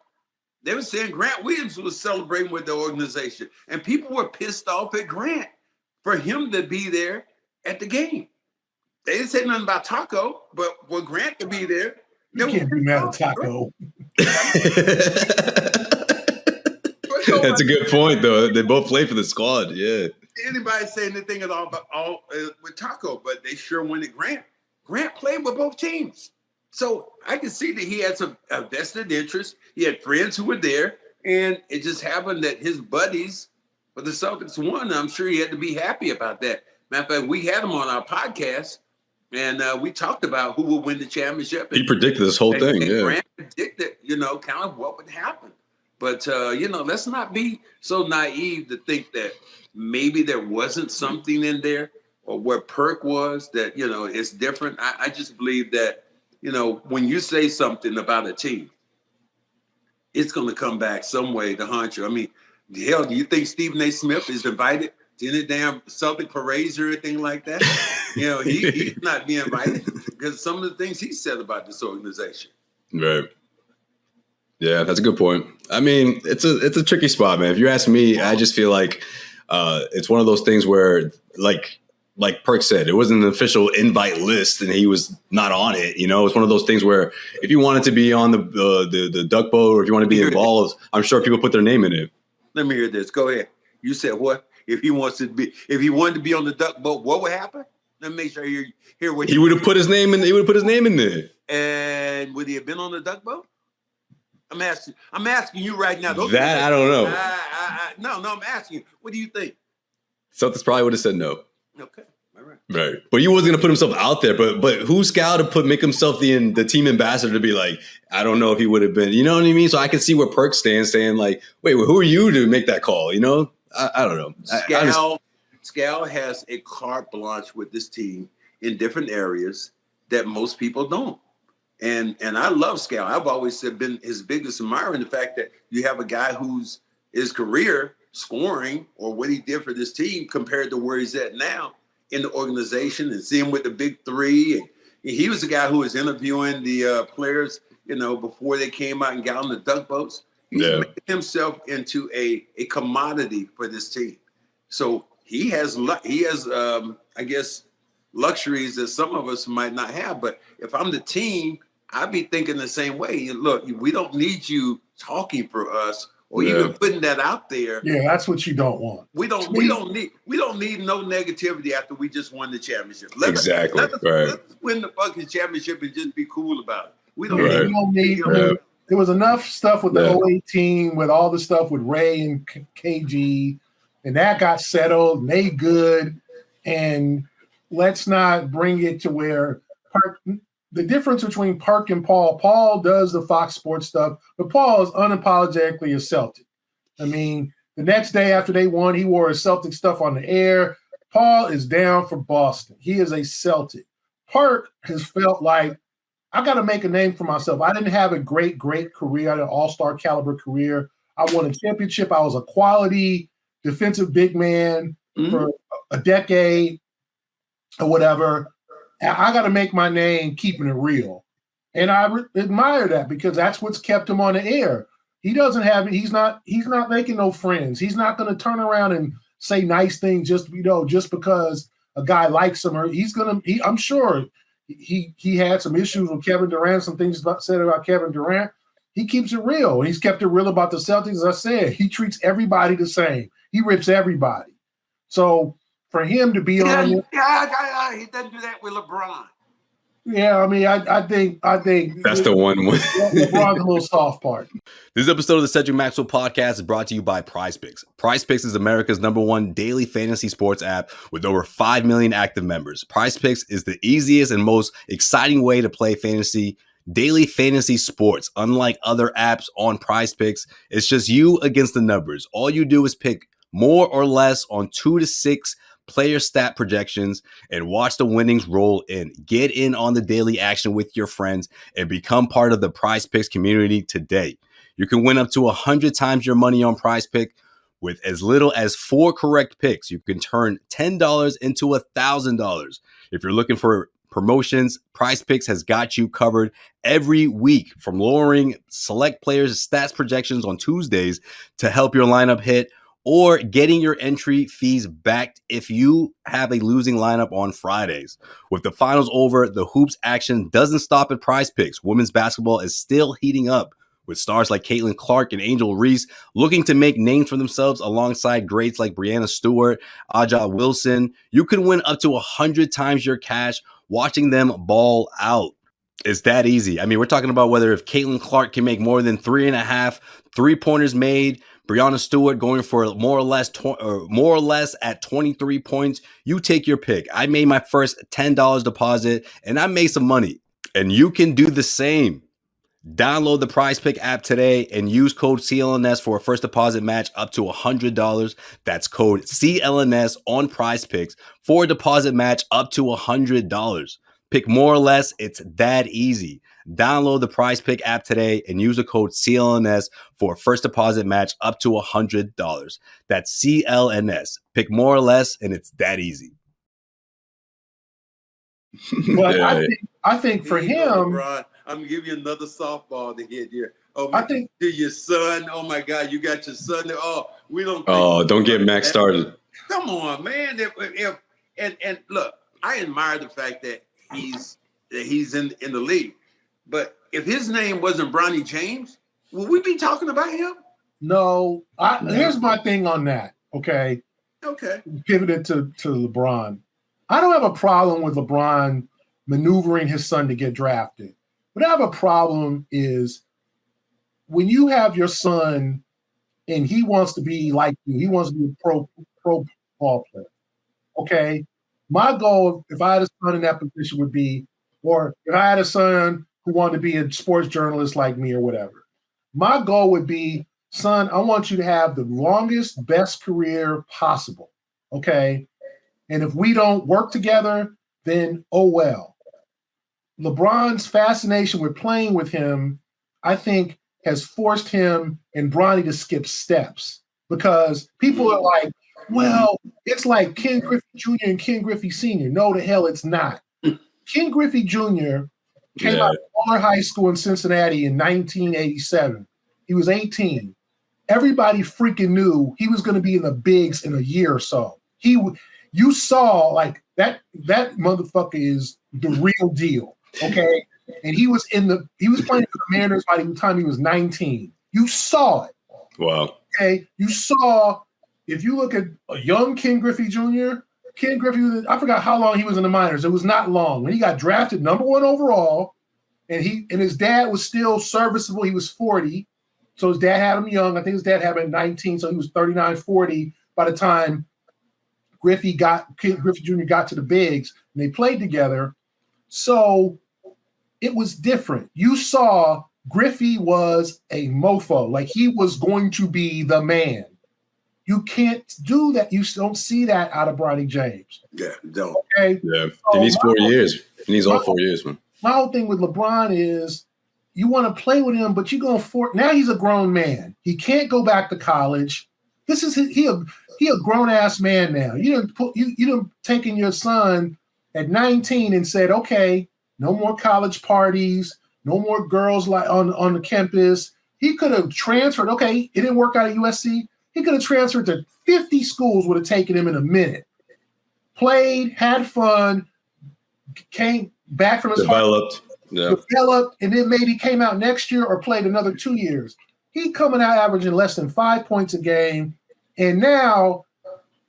They were saying Grant Williams was celebrating with the organization, and people were pissed off at Grant for him to be there at the game. They didn't say nothing about Taco, but for Grant to be there, you can't be mad at Taco. That's a good point, though. They both play for the squad. Yeah. Anybody say anything at all about with Taco, but they sure went at Grant. Grant played with both teams. So I can see that he had a vested interest. He had friends who were there, and it just happened that his buddies for the Celtics won. I'm sure he had to be happy about that. Matter of fact, we had him on our podcast, and we talked about who would win the championship. He predicted this whole thing, yeah. Grant predicted, kind of what would happen. But, let's not be so naive to think that maybe there wasn't something in there or where Perk was that, it's different. I just believe that, when you say something about a team, it's going to come back some way to haunt you. I mean, hell, do you think Stephen A. Smith is invited to any damn Celtic parades or anything like that? He's not being invited because some of the things he said about this organization. Right. Yeah, that's a good point. I mean, it's a tricky spot, man. If you ask me, I just feel like it's one of those things where, like Perk said, it wasn't an official invite list and he was not on it. It's one of those things where if you wanted to be on the duck boat or if you want to be involved, I'm sure people put their name in it. Let me hear this. Go ahead. You said what? If he wanted to be on the duck boat, what would happen? Let me make sure you hear what he would have put his name in. He would have put his name in there. And would he have been on the duck boat? I'm asking you right now. That I don't know. No, I'm asking you. What do you think? Celtics probably would have said no. Okay, all right. Right, but he wasn't gonna put himself out there. But who's Scal to make himself the team ambassador to be like, I don't know if he would have been. You know what I mean? So I can see where Perk stands, saying like, wait, who are you to make that call? I don't know. Scal has a carte blanche with this team in different areas that most people don't. And I love Scal. I've always been his biggest admirer in the fact that you have a guy whose his career scoring or what he did for this team compared to where he's at now in the organization and see him with the big three. And he was the guy who was interviewing the players, before they came out and got on the duck boats. He's made himself into a commodity for this team. So he has I guess, luxuries that some of us might not have. But if I'm the team, I'd be thinking the same way. Look, we don't need you talking for us or even putting that out there. Yeah, that's what you don't want. We don't need no negativity after we just won the championship. Let's win the fucking championship and just be cool about it. We don't need. There was enough stuff with the 08 team, with all the stuff with Ray and KG, and that got settled, made good, and let's not bring it to where the difference between Perk and Paul does the Fox Sports stuff, but Paul is unapologetically a Celtic. I mean, the next day after they won, he wore his Celtic stuff on the air. Paul is down for Boston. He is a Celtic. Perk has felt like, I got to make a name for myself. I didn't have a great career. I had an all-star caliber career. I won a championship. I was a quality defensive big man for a decade or whatever. I got to make my name keeping it real. And I admire that because that's what's kept him on the air. He doesn't have it. He's not making no friends. He's not going to turn around and say nice things just because a guy likes him. Or I'm sure he had some issues with Kevin Durant, some things said about Kevin Durant. He keeps it real, and he's kept it real about the Celtics. As I said, he treats everybody the same. He rips everybody. So for him to be on, he doesn't do that with LeBron. Yeah, I mean, I think that's the one. LeBron's a little soft part. This episode of the Cedric Maxwell Podcast is brought to you by PrizePicks. PrizePicks is America's #1 daily fantasy sports app with over 5 million active members. PrizePicks is the easiest and most exciting way to play daily fantasy sports. Unlike other apps on PrizePicks, it's just you against the numbers. All you do is pick more or less on 2 to 6 player stat projections and watch the winnings roll in. Get in on the daily action with your friends and become part of the PrizePicks community today. You can win up to 100 times your money on PrizePick with as little as 4 correct picks. You can turn $10 into $1,000. If you're looking for promotions, PrizePicks has got you covered every week, from lowering select players' stats projections on Tuesdays to help your lineup hit, or getting your entry fees back if you have a losing lineup on Fridays. With the finals over, the hoops action doesn't stop at PrizePicks. Women's basketball is still heating up, with stars like Caitlin Clark and Angel Reese looking to make names for themselves alongside greats like Breanna Stewart, Aja Wilson. You can win up to 100 times your cash watching them ball out. It's that easy. I mean, we're talking about whether if Caitlin Clark can make more than 3.5 3-pointers made, Breanna Stewart going for more or less at 23 points. You take your pick. I made my first $10 deposit and I made some money. And you can do the same. Download the PrizePick app today and use code CLNS for a first deposit match up to $100. That's code CLNS on PrizePicks for a deposit match up to $100. Pick more or less. It's that easy. Download the PrizePick app today and use the code CLNS for a first deposit match up to $100. That's CLNS. Pick more or less, and it's that easy. But I think for him, LeBron, I'm gonna give you another softball to hit here. Oh, I think to your son. Oh my God, you got your son there. Oh, we don't. Oh, don't get Max started. Come on, man. And look, I admire the fact that he's in the league. But if his name wasn't Bronny James, would we be talking about him? No. Here's my thing on that. Okay. Pivoted to LeBron. I don't have a problem with LeBron maneuvering his son to get drafted. What I have a problem is when you have your son and he wants to be like you, he wants to be a pro ball player. Okay. My goal, if I had a son in that position, would be, or if I had a son who wanted to be a sports journalist like me or whatever, my goal would be, son, I want you to have the longest, best career possible. Okay. And if we don't work together, then oh well. LeBron's fascination with playing with him, I think, has forced him and Bronny to skip steps, because people are like, well, it's like Ken Griffey Jr. and Ken Griffey Sr. No, the hell it's not. Ken Griffey Jr. came out of Waller High School in Cincinnati in 1987. He was 18. Everybody freaking knew he was going to be in the bigs in a year or so. You saw like that motherfucker is the real deal, okay? And he was playing for the Mariners by the time he was 19. You saw it. Wow. Okay, you saw. If you look at a young Ken Griffey Jr., Ken Griffey, I forgot how long he was in the minors. It was not long. When he got drafted #1 overall, and his dad was still serviceable. He was 40, so his dad had him young. I think his dad had him at 19, so he was 39, 40 by the time Ken Griffey Jr. got to the bigs, and they played together. So it was different. You saw Griffey was a mofo, like he was going to be the man. You can't do that. You don't see that out of Bronny James. Yeah, don't. Okay. Yeah, he needs 4 years. He needs all 4 years, man. My whole thing with LeBron is you want to play with him, but you're going for now. He's a grown man. He can't go back to college. This is he a grown ass man now. You didn't taken your son at 19 and said, okay, no more college parties, no more girls like on the campus. He could have transferred. Okay, it didn't work out at USC. He could have transferred to 50 schools, would have taken him in a minute. Played, had fun, came back from his developed, and then maybe came out next year or played another 2 years. He coming out averaging less than 5 points a game, and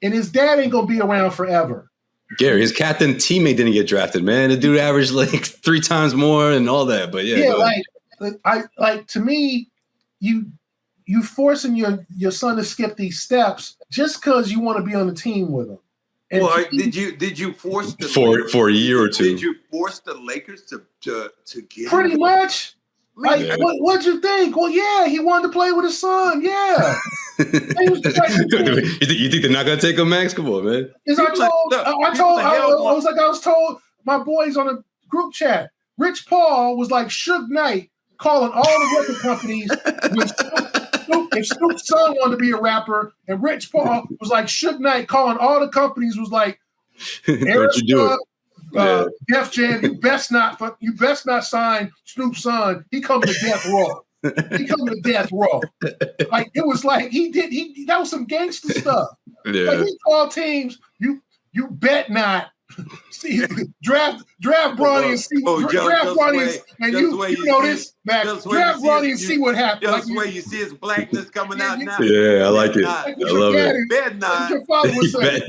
his dad ain't gonna be around forever. Gary, his captain teammate didn't get drafted, man. The dude averaged like 3 times more and all that. But to me, you forcing your son to skip these steps just because you want to be on the team with him. And did you force the for a year or two? Did you force the Lakers to get pretty him? much? Like, what'd you think? Well, yeah, he wanted to play with his son. Yeah. You think they're not gonna take him, Max? Come on, man. I was told my boys on a group chat. Rich Paul was like Suge Knight calling all the record companies if Snoop's son wanted to be a rapper, and Rich Paul was like Suge Knight calling all the companies was like, don't you do it? Def Jam, you best not sign Snoop's son. He coming to death row. Like it was like that was some gangster stuff. Yeah. Like he called teams, you bet not see draft Bronny and see draft Bronny and you know this, Max. Draft Bronny and see what happens. Just where you see his blackness coming out now. Yeah, I like it. I love it. Bet not. Your father would say,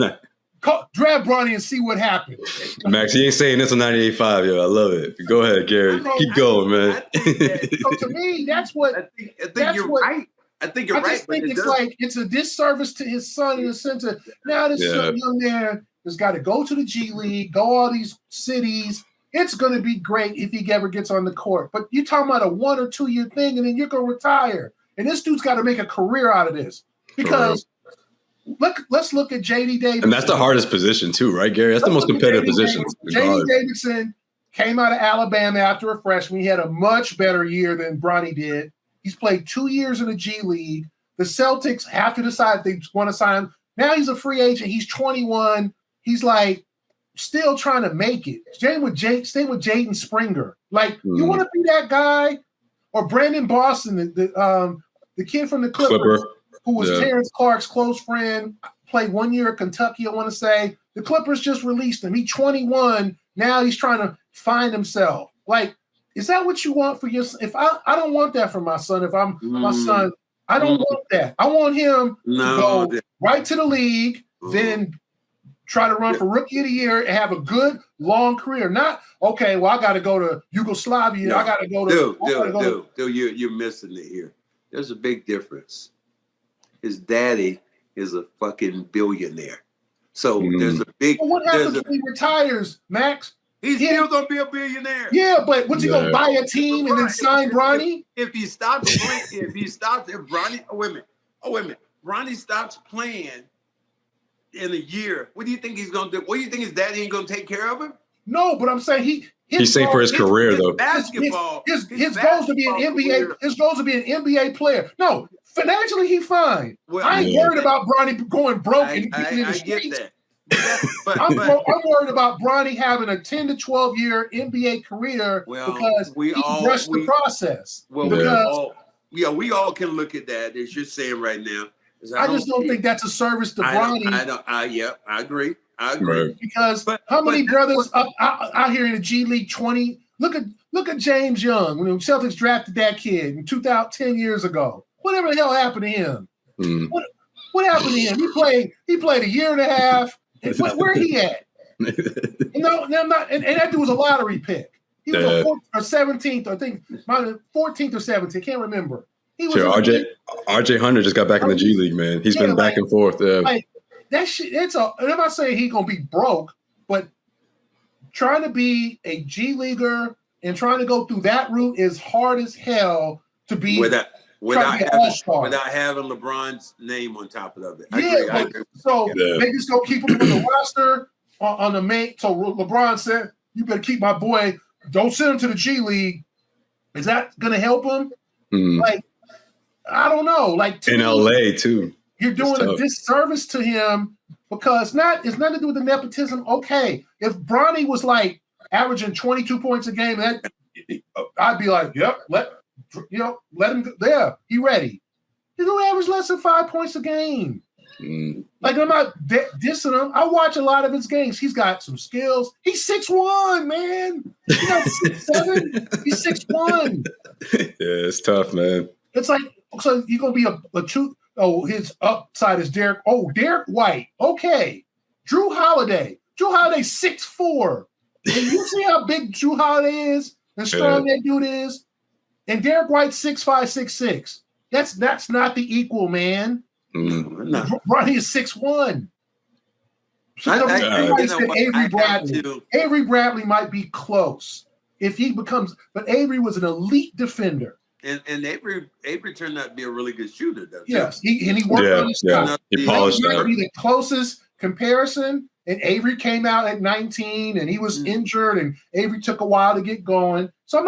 draft Bronny and see what happens. Max, he ain't saying this on 98.5, yo. I love it. Go ahead, Gary. Keep going, man. So to me, that's what I think you're right. I think you're right. I just think it's a disservice to his son in the sense of now this young man has got to go to the G League, go all these cities. It's going to be great if he ever gets on the court. But you're talking about a 1 or 2 year thing, and then you're going to retire. And this dude's got to make a career out of this because. Let's look at J.D. Davidson. And that's the hardest position too, right, Gary? That's the most competitive position. J.D. Davidson came out of Alabama after a freshman. He had a much better year than Bronny did. He's played 2 years in the G League. The Celtics have to decide if they want to sign him. Now he's a free agent. He's 21. He's like still trying to make it. Stay with Jaden Springer. Like, you want to be that guy? Or Brandon Boston, the kid from the Clippers. Who was Terrence Clark's close friend, played 1 year at Kentucky, I want to say. The Clippers just released him. He's 21. Now he's trying to find himself. Like, is that what you want for your son? If I don't want that for my son. If I'm my son, I don't want that. I want him to go right to the league, then try to run for Rookie of the Year and have a good, long career. Not, okay, well, I got to go to Yugoslavia. I got to go to – Dude, you're missing it here. There's a big difference. His daddy is a fucking billionaire. So there's a big. Well, what happens when he retires, Max? He's still gonna be a billionaire. Yeah, but what's he gonna buy a team and then sign Bronny? If he stops playing, Bronny, wait a minute, Bronny stops playing in a year, what do you think he's gonna do? What do you think his daddy ain't gonna take care of him? No, but I'm saying he's saying for his career though. Basketball. His goal is to be an NBA. His goal is to be an NBA player. No. Financially, he fine. Well, I ain't worried about Bronny going broke and getting in the streets. Get that. I'm worried about Bronny having a 10 to 12 year NBA career because he rushed the process. Well, we all can look at that as you're saying right now. I just don't think that's a service to Bronny. I agree. Right. Because how many brothers out here in the G League 20? Look at James Young when the Celtics drafted that kid in 10 years ago. Whatever the hell happened to him? What happened to him? He played a year and a half. Where he at? No, I'm not. And that dude was a lottery pick. He was a 14th or 17th, I think, 14th or 17th. I can't remember. He was RJ Hunter just got back in the G League, man. He's been back and forth. Like that shit. And I'm not saying he's gonna be broke, but trying to be a G leaguer and trying to go through that route is hard as hell to be. Without having LeBron's name on top of it. I agree. So they just go keep him on the roster on the main. So LeBron said, "You better keep my boy. Don't send him to the G League." Is that going to help him? Like, I don't know. Like in LA too, you're doing a disservice to him because it's nothing to do with the nepotism. Okay, if Bronny was like averaging 22 points a game, I'd be like, "Yep, let him go there. He ready. He's gonna average less than 5 points a game. Like, I'm not dissing him. I watch a lot of his games. He's got some skills. He's 6'1", man. He's not 6'7". He's 6'1". Yeah, it's tough, man. It's like, so you're gonna be a true. Oh, his upside is Derek. Oh, Derek White. Okay. Drew Holiday. Drew Holiday 6'4". And you see how big Drew Holiday is and strong that dude is. And Derek White 6'5", 6'6". That's not the equal, man. No. Bronny is 6'1". Avery Bradley might be close if he becomes, but Avery was an elite defender. And Avery turned out to be a really good shooter, though. Yes, he worked on his shot. He polished that. Might Be the closest comparison. And Avery came out at 19, and he was injured, and Avery took a while to get going. So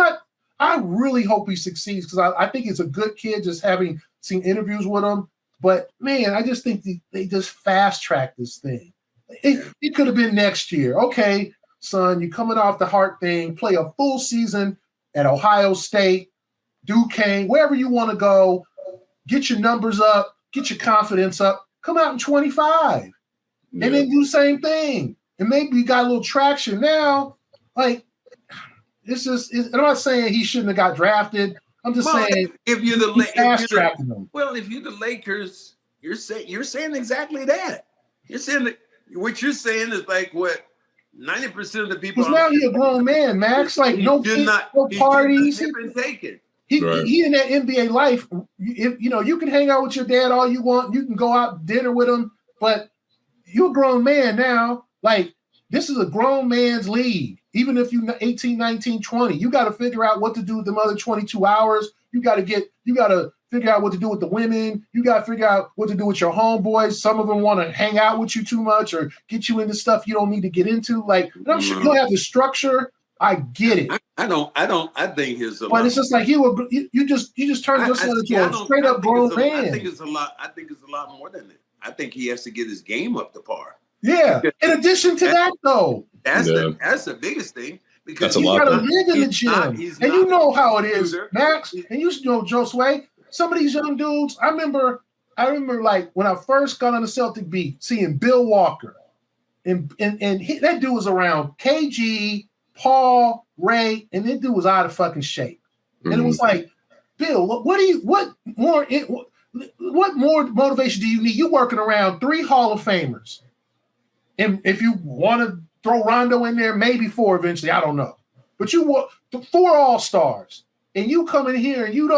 I really hope he succeeds because I think he's a good kid. Just having seen interviews with him. But, man, I just think they just fast-tracked this thing. It could have been next year. Okay, son, you're coming off the heart thing. Play a full season at Ohio State, Duquesne, wherever you want to go. Get your numbers up. Get your confidence up. Come out in 25. And then do the same thing. And maybe you got a little traction now. Like, I'm not saying he shouldn't have got drafted. I'm just saying if you're the fast-tracking them. Well, if you're the Lakers, you're saying exactly that. You're saying that what you're saying is like what 90% of the people. Because now he's a grown man, Max. Like no parties. He in that NBA life. You can hang out with your dad all you want. You can go out to dinner with him, but you're a grown man now. Like, this is a grown man's league. Even if you're 18, 19, 20, you got to figure out what to do with them other 22 hours. You got to figure out what to do with the women. You got to figure out what to do with your homeboys. Some of them want to hang out with you too much or get you into stuff you don't need to get into. Like, I'm sure you'll have the structure. I get it. I think his. But it's just like you just turned yourself into a straight up grown man. I think it's a lot more than that. I think he has to get his game up to par. Yeah. In addition to that, though, that's the biggest thing because you got to live in the gym, and you know how it is, Max. And you know, Josue. Some of these young dudes. I remember like when I first got on the Celtic beat, seeing Bill Walker, and that dude was around KG, Paul, Ray, and that dude was out of fucking shape. And it was like, Bill, what more motivation do you need? You're working around 3 Hall of Famers. And if you want to throw Rondo in there, maybe 4 eventually, I don't know. But you want 4 All-Stars. And you come in here and you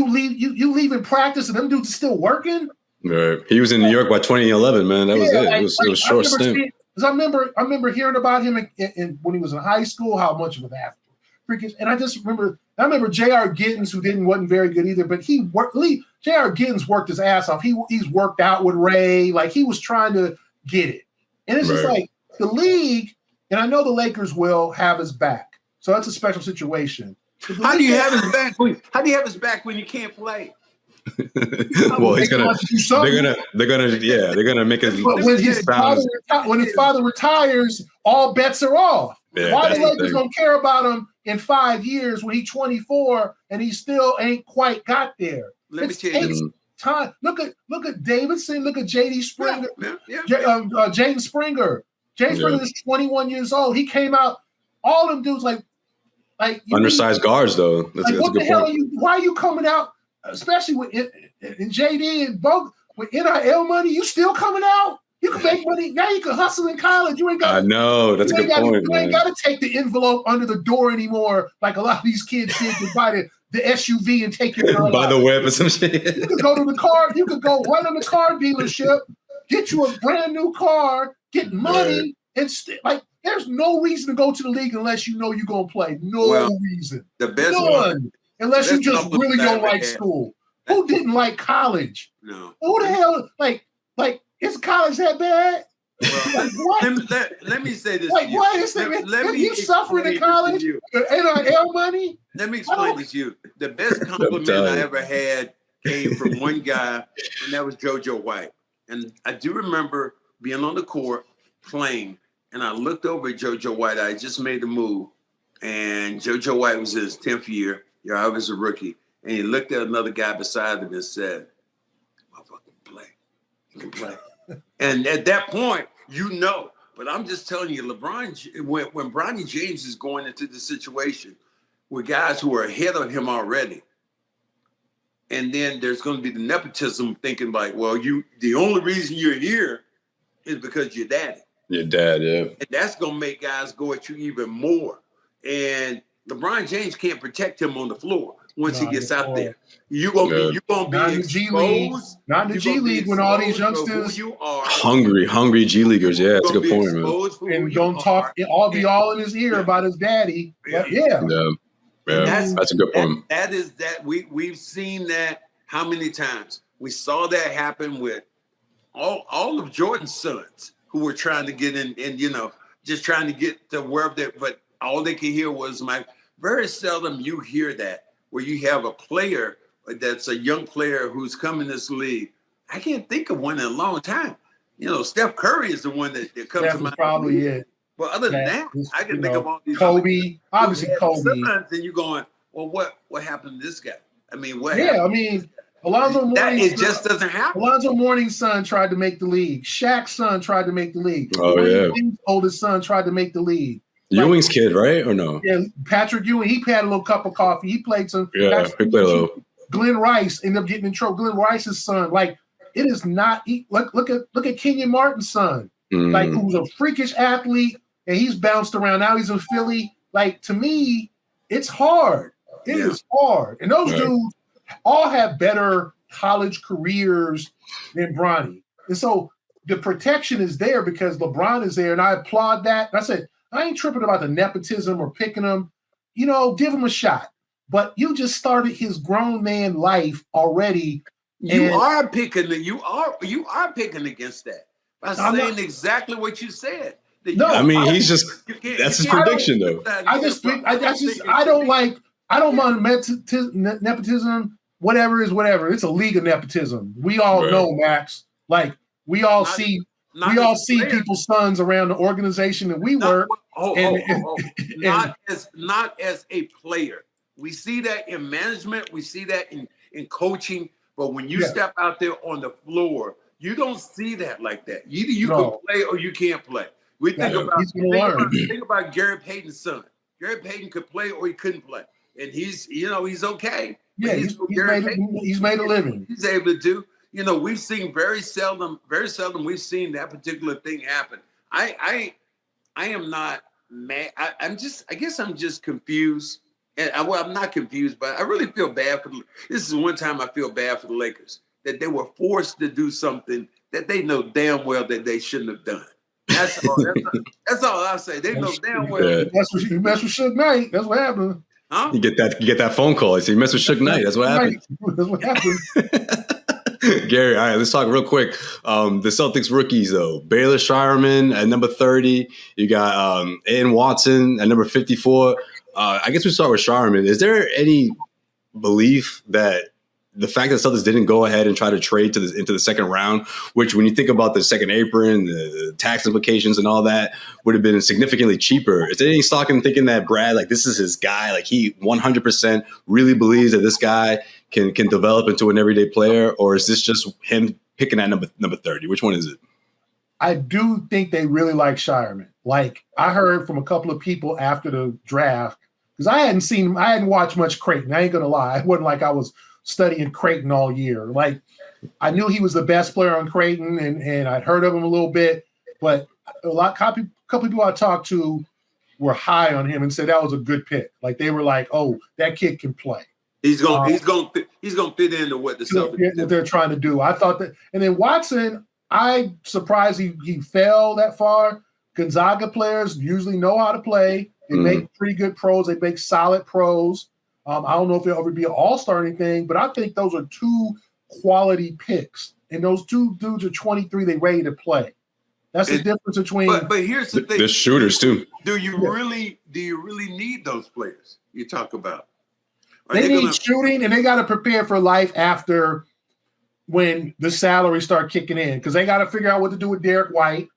leave in practice and them dudes are still working. Right. He was in New York by 2011, man. That was it. It was a short stint. Because I remember hearing about him when he was in high school, how much of an athlete. And I remember J.R. Giddens, who wasn't very good either, but J.R. Giddens worked his ass off. He's worked out with Ray. Like, he was trying to get it. And it's just like the league, and I know the Lakers will have his back. So that's a special situation. How do you have his back when you can't play? Well, they're gonna make it. But when his father retires, all bets are off. Yeah, why the Lakers don't care about him in 5 years when he's 24 and he still ain't quite got there? Let me tell you. Time. Look at Davidson. Look at J.D. Springer. Jaden Springer. Jaden Springer is 21 years old. He came out. All them dudes like undersized guards though. That's what a good the hell point. why are you coming out? Especially with JD and both with NIL money, you still coming out? You can make money now. You can hustle in college. You ain't got. I know that's a good point. You ain't got to take the envelope under the door anymore, like a lot of these kids did to buy the SUV and take your girl buy out. the whip or some shit. You could go to the car. You could go run in the car dealership, get you a brand new car, get money, and there's no reason to go to the league unless you know you're gonna play. No reason. The best one. Unless you just really don't like school. Who didn't like college? No. Who the hell like is college that bad? Well, what? Let me say this. Like, what is it? Let me suffering in college? NIL money? Let me explain this to you. The best compliment I ever had came from one guy, and that was JoJo White. And I do remember being on the court playing, and I looked over at JoJo White. I just made the move, and JoJo White was in his 10th year, You're obviously a rookie. And he looked at another guy beside him and said, motherfucker, play. You can play. And at that point, you know. But I'm just telling you, LeBron, when Bronny James is going into the situation with guys who are ahead of him already, and then there's going to be the nepotism thinking like, well, the only reason you're here is because your daddy. Your dad, yeah. And that's going to make guys go at you even more. And LeBron James can't protect him on the floor once he gets out there. You're going to be exposed. Not in the G League when all these youngsters you are. Hungry G Leaguers. Yeah, that's a good point, man. And don't talk all in his ear about his daddy. Yeah. That's a good point. That is that we've seen that how many times? We saw that happen with all of Jordan's sons who were trying to get in and just trying to get to wherever they, but all they could hear was very seldom you hear that where you have a player that's a young player who's come in this league. I can't think of one in a long time. Steph Curry is the one that comes to mind. Probably it. But other than that, I can think of all these. Kobe, obviously Kobe. Sometimes then you're going, well, what happened to this guy? I mean, what? Yeah, I mean, Alonzo Mourning's it just doesn't happen. Alonzo Mourning's son tried to make the league. Shaq's son tried to make the league. Oh, yeah. His oldest son tried to make the league. Ewing's kid, right? Or no? Yeah, Patrick Ewing. He had a little cup of coffee. He played some. Yeah, he played a little. Glenn Rice ended up getting in trouble. Glenn Rice's son, it is not. Look at Kenyon Martin's son, who's a freakish athlete, and he's bounced around. Now he's in Philly. To me, it's hard. It is hard, and those dudes all have better college careers than Bronny, and so the protection is there because LeBron is there, and I applaud that. And I said, I ain't tripping about the nepotism or picking him. Give him a shot. But you just started his grown man life already. You are picking against that by saying exactly what you said. He's just that's his prediction though. I don't mind nepotism. Whatever is whatever. It's a league of nepotism. We all know, Max. We all see people's sons around the organization that we work. Not as a player. We see that in management. We see that in coaching. But when you step out there on the floor, you don't see that like that. Either you can play or you can't play. We think about Gary Payton's son. Gary Payton could play or he couldn't play, and he's okay. Yeah, he's made a living. He's able to do. We've seen very seldom we've seen that particular thing happen. I am not mad. I guess I'm just confused. And I'm not confused, but I really feel bad this is one time I feel bad for the Lakers that they were forced to do something that they know damn well that they shouldn't have done. That's all I say. They know damn well. You mess with Suge Knight. That's what happened. Huh? You get that phone call. You say you mess with Suge Knight. That's what happened. That's what happened. Gary, all right, let's talk real quick. The Celtics rookies, though. Baylor Shireman at number 30. You got Aiden Watson at number 54. I guess we start with Shireman. Is there any belief that the fact that Celtics didn't go ahead and try to trade into the second round, which when you think about the second apron, the tax implications and all that, would have been significantly cheaper? Is there any stock in thinking that Brad, this is his guy, he 100% really believes that this guy can develop into an everyday player, or is this just him picking at number 30? Which one is it? I do think they really like Shireman. I heard from a couple of people after the draft, because I hadn't watched much Creighton. I ain't gonna lie. It wasn't like I was studying Creighton all year. I knew he was the best player on Creighton, and I'd heard of him a little bit, but a couple of people I talked to were high on him and said that was a good pick. They were like, "Oh, that kid can play. He's gonna fit into what the Celtics what they're trying to do." I thought that, and then Watson, I'm surprised he fell that far. Gonzaga players usually know how to play. They make pretty good pros. They make solid pros. I don't know if it'll ever be an all-star or anything, but I think those are two quality picks. And those two dudes are 23. They ready to play. That's the difference between. But here's the thing: they're shooters too. Do you really need those players you talk about? They need shooting, and they got to prepare for life after when the salaries start kicking in, because they got to figure out what to do with Derek White.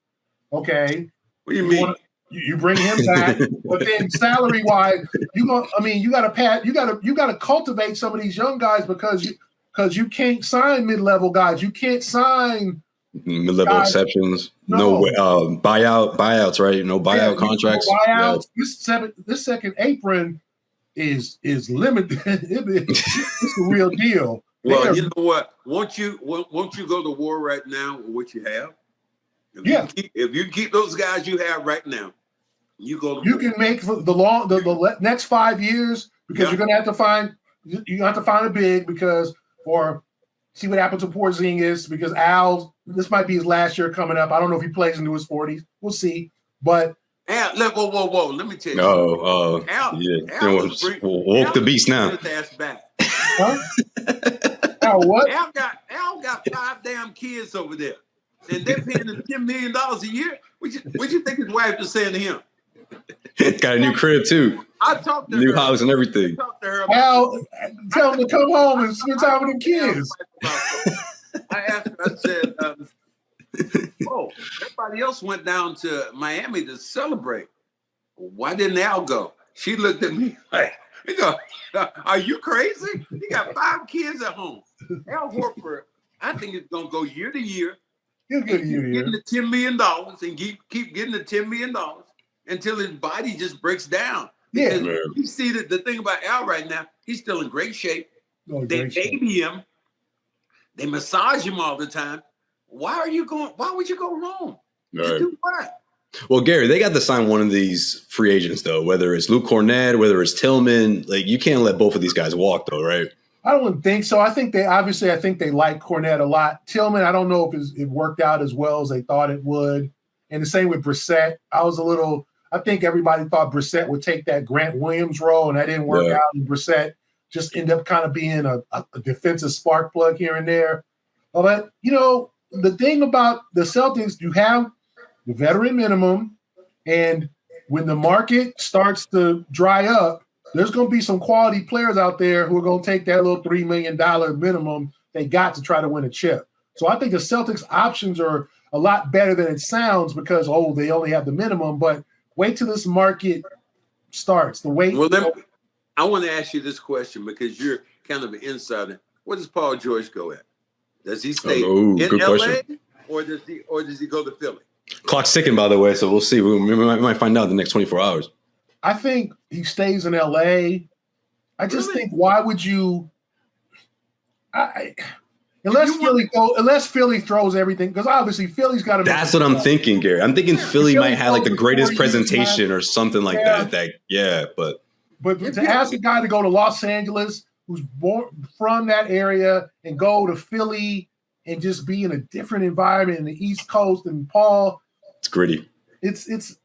Okay, what do you mean? You bring him back, but then salary wise, you gotta cultivate some of these young guys because you can't sign mid-level guys. You can't sign mid-level exceptions. No buyouts, right? No buyout contracts. No buyouts. Yeah. This second apron is limited. It's a real deal. Well, you know what? Won't you go to war right now with what you have? If you keep those guys you have right now, you go. You can make the next 5 years because you're gonna have to find a big or see what happens to Porzingis because this might be his last year coming up. I don't know if he plays into his 40s. We'll see. But Al, whoa! Let me tell you. Al walk the beast now. His ass back. Huh? Al, what? Al got 5 damn kids over there. And they're paying him $10 million a year. What you think his wife is saying to him? Got a new crib too. I talked to her. New house and everything. I talked to her. Al, tell him to come home and spend time with them kids. I asked her, I said, everybody else went down to Miami to celebrate. Why didn't Al go? She looked at me like, are you crazy? He got 5 kids at home. Al Horford, I think it's going to go year to year. Getting the $10 million and keep getting the $10 million until his body just breaks down. Because you see that the thing about Al right now, he's still in great shape. They baby him. They massage him all the time. Why would you go wrong? Right. Do what? Well, Gary, they got to sign one of these free agents, though, whether it's Luke Cornett, whether it's Tillman. Like, you can't let both of these guys walk, though, right? I don't think so. I think they like Cornette a lot. Tillman, I don't know if it worked out as well as they thought it would. And the same with Brissett. I think everybody thought Brissett would take that Grant Williams role, and that didn't work out. And Brissett just ended up kind of being a defensive spark plug here and there. But, the thing about the Celtics, you have the veteran minimum, and when the market starts to dry up, there's going to be some quality players out there who are going to take that little $3 million minimum they got to try to win a chip. So I think the Celtics options are a lot better than it sounds because, they only have the minimum. But wait till this market starts. I want to ask you this question because you're kind of an insider. Where does Paul George go at? Does he stay in LA or does he go to Philly? Clock's ticking, by the way, so we'll see. We might find out in the next 24 hours. I think he stays in LA. I just think, why would you? Unless Philly throws everything, because obviously Philly's got to. That's what I'm thinking, Gary. I'm thinking Philly might have like the greatest presentation or something like that. But to ask a guy to go to Los Angeles, who's born from that area, and go to Philly and just be in a different environment in the East Coast, and Paul, it's gritty. It's.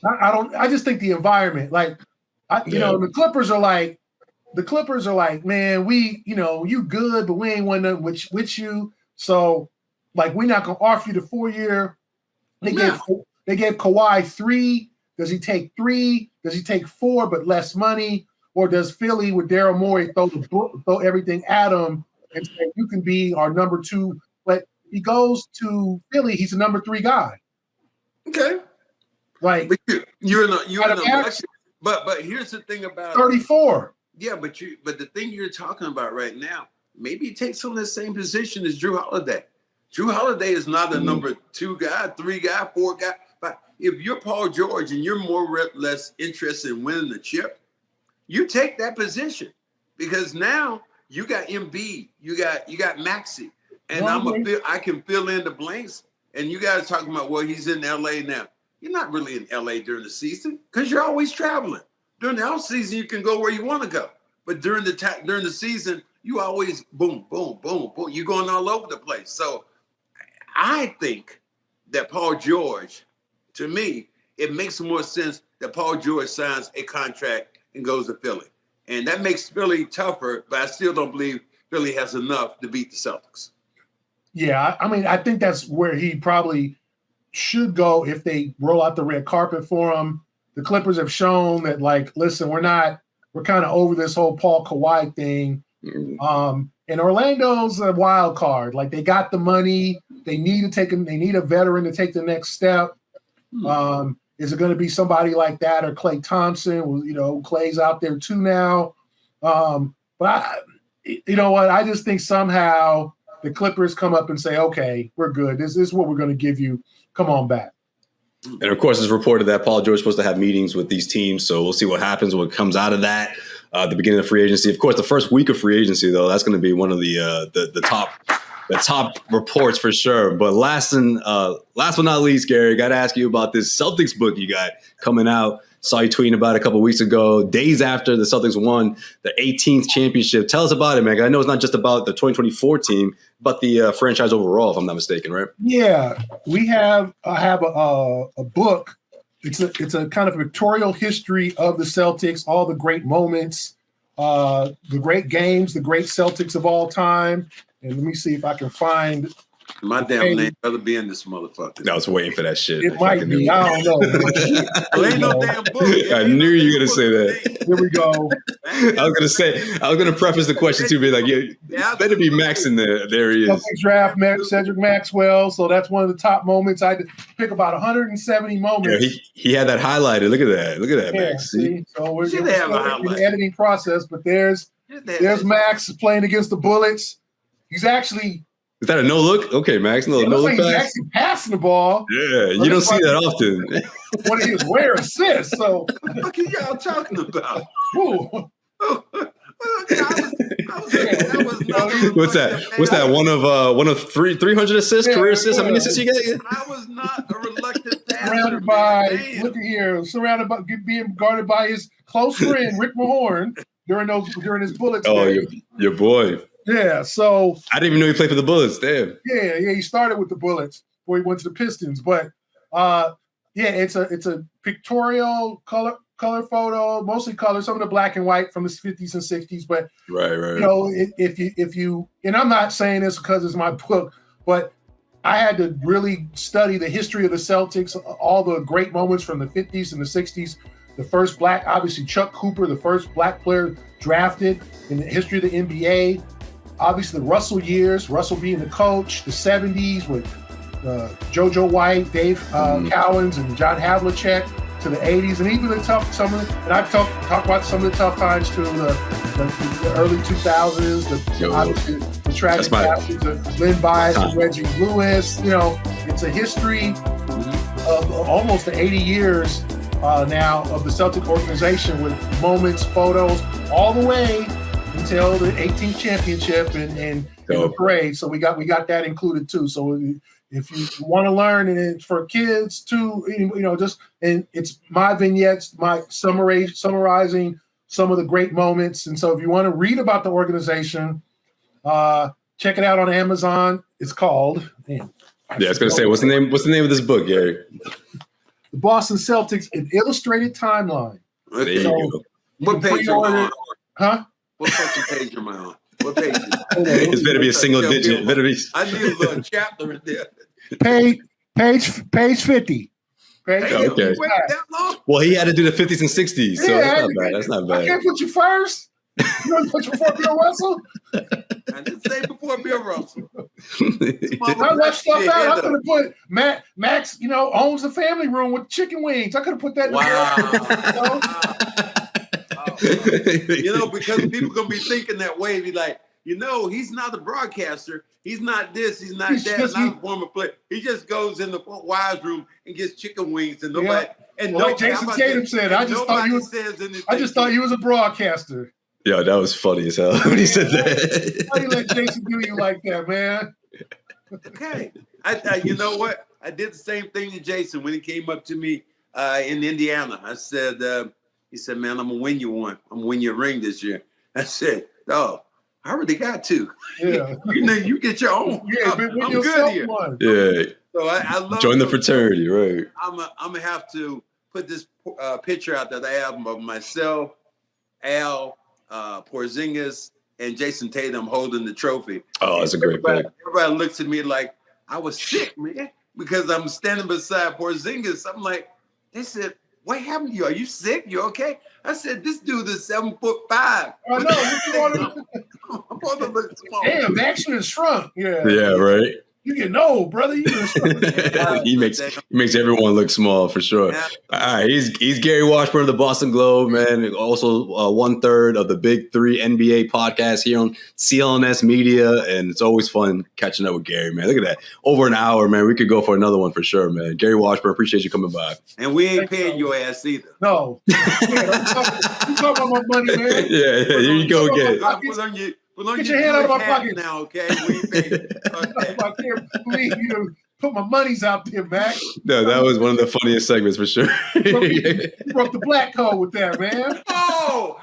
I just think the environment, the Clippers are like, man, we, you good, but we ain't want nothing with you. So, we're not gonna offer you the 4-year. They gave Kawhi 3. Does he take 3? Does he take 4 but less money? Or does Philly with Daryl Morey throw everything at him and say you can be our number 2? But he goes to Philly, he's a number 3 guy. Okay. Like, but you're in a but here's the thing about 34. Yeah, but the thing you're talking about right now, maybe he takes on the same position as Drew Holiday. Drew Holiday is not a number 2 guy, 3 guy, 4 guy. But if you're Paul George and you're more or less interested in winning the chip, you take that position because now you got Embiid, you got Maxey, and I can fill in the blanks. And you guys talking about he's in LA now. You're not really in LA during the season because you're always traveling. During the off season, you can go where you want to go. But during the season, you always boom, boom, boom, boom. You're going all over the place. So I think that Paul George, to me, it makes more sense that Paul George signs a contract and goes to Philly. And that makes Philly tougher, but I still don't believe Philly has enough to beat the Celtics. Yeah, I think that's where he probably should go if they roll out the red carpet for him. The Clippers have shown that, listen, we're kind of over this whole Paul Kawhi thing. And Orlando's a wild card. They got the money. They need a veteran to take the next step. Is it going to be somebody like that or Klay Thompson? You know, Klay's out there too now. But you know what? I just think somehow the Clippers come up and say, okay, we're good. This is what we're going to give you. Come on back. And of course, it's reported that Paul George is supposed to have meetings with these teams. So we'll see what happens, what comes out of that. The beginning of free agency. Of course, the first week of free agency, though, that's going to be one of the top reports for sure. But last but not least, Gary, got to ask you about this Celtics book you got coming out. Saw you tweeting about it a couple of weeks ago, days after the Celtics won the 18th championship. Tell us about it, man. I know it's not just about the 2024 team, but the franchise overall, if I'm not mistaken, right? Yeah, I have a book. It's a kind of pictorial history of the Celtics, all the great moments, the great games, the great Celtics of all time. And let me see if I can find my damn name better be in this motherfucker. I was waiting for that shit. It might be. I don't know. There ain't no damn book. I knew you were gonna say that. Here we go. I was gonna preface the question to be like, better be Max in there. There he is. Celtics draft Cedric Maxwell. So that's one of the top moments. I had to pick about 170 moments. Yeah, he had that highlighted. Look at that, yeah, Max. See? So we're in the editing process, but there's Max playing against the Bullets. He's actually. Is that a no look? Okay, Max. No look pass. He's actually passing the ball. Yeah, you don't see that often. One of his rare assists. So what the fuck are y'all talking about? What's that? One of 300 assists, career assists. How many assists you get? I was not a reluctant passer. Surrounded by being guarded by his close friend Rick Mahorn during his Bullets. Oh, your boy. Yeah, so I didn't even know he played for the Bullets. Damn. Yeah, he started with the Bullets before he went to the Pistons. But it's a pictorial color photo, mostly color, some of the black and white from the 50s and 60s. But right. You know, if you and I'm not saying this because it's my book, but I had to really study the history of the Celtics, all the great moments from the 50s and the 60s. The first black, obviously Chuck Cooper, the first black player drafted in the history of the NBA. Obviously, the Russell years, Russell being the coach, the 70s with JoJo White, Dave Cowens, and John Havlicek, to the 80s, and even and I've talked about some of the tough times to the early 2000s, obviously the tragic passage of Lynn Bias and Reggie Lewis. You know, it's a history of almost the 80 years now of the Celtic organization with moments, photos, all the way until the 18th championship and the parade. So we got that included too. So if you want to learn, and it's for kids too, you know, and it's my vignettes, my summarizing some of the great moments. And so if you want to read about the organization, check it out on Amazon. It's called. I was going to say, what's the name of this book, Gary? The Boston Celtics: An Illustrated Timeline. There you go. What page am I on? Huh? What fucking page am I on? What page? It's better be a single digit. Better be. I need a little chapter in there. Page 50. Okay. Well, he had to do the 50s and 60s, so that's not bad. I can't put you first. You want to put you before Bill Russell? I didn't say before Bill Russell. I left stuff out. I could have put Max, you know, owns the family room with chicken wings. I could have put that. You know, because people gonna be thinking that way. Be like, you know, he's not a broadcaster. He's not this. He's not that. He's not a former player. He just goes in the wise room and gets chicken wings, and nobody. Yeah. And like Jason Tatum said, I just thought he was a broadcaster. Yeah, that was funny as hell when he said that. Why you let Jason do you like that, man? Okay, you know what? I did the same thing to Jason when he came up to me in Indiana. I said, he said, "Man, I'm gonna win you one. I'm gonna win you a ring this year." I said, "Oh, I already got two. Yeah, you get your own. Yeah, I'm good here. One. Yeah. So I love join the fraternity, right? I'm gonna have to put this picture out that I have of myself, Al, Porzingis, and Jason Tatum holding the trophy. Oh, that's a great pick. Everybody looks at me like I was sick, man, because I'm standing beside Porzingis. I'm like, they said, "What happened to you? Are you sick? You okay?" I said, "This dude is 7'5". I know. I'm supposed to look small. Damn, the action is shrunk. Yeah. Yeah, right. You getting old, brother. He makes everyone look small for sure. Yeah. All right, he's Gary Washburn of the Boston Globe, man. Also 1/3 of the Big Three NBA podcast here on CLNS Media, and it's always fun catching up with Gary, man. Look at that, over an hour, man. We could go for another one for sure, man. Gary Washburn, appreciate you coming by. And we ain't paying your ass either. No, you talking about my money, man? Yeah, here you go again. Get your hand out of my pocket now, okay? We ain't paying. I can't believe you put my monies out there, Max. No, that was one of the funniest segments for sure. You broke the black code with that, man. Oh,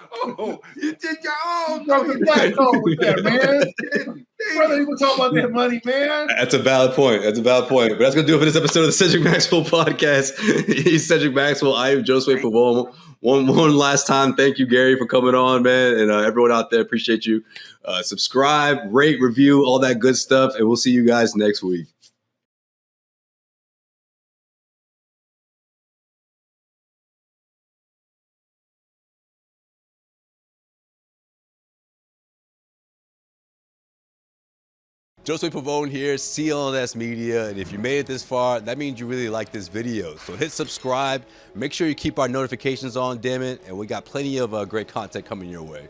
you did your own. You broke the black code with that, man. Brother, you were talking about that money, man. That's a valid point. But that's going to do it for this episode of the Cedric Maxwell Podcast. He's Cedric Maxwell. I am Josue Pavone. One last time, thank you, Gary, for coming on, man. And everyone out there, appreciate you. Subscribe, rate, review, all that good stuff. And we'll see you guys next week. Josue Pavone here, CLNS Media, and if you made it this far, that means you really like this video. So hit subscribe, make sure you keep our notifications on, damn it, and we got plenty of great content coming your way.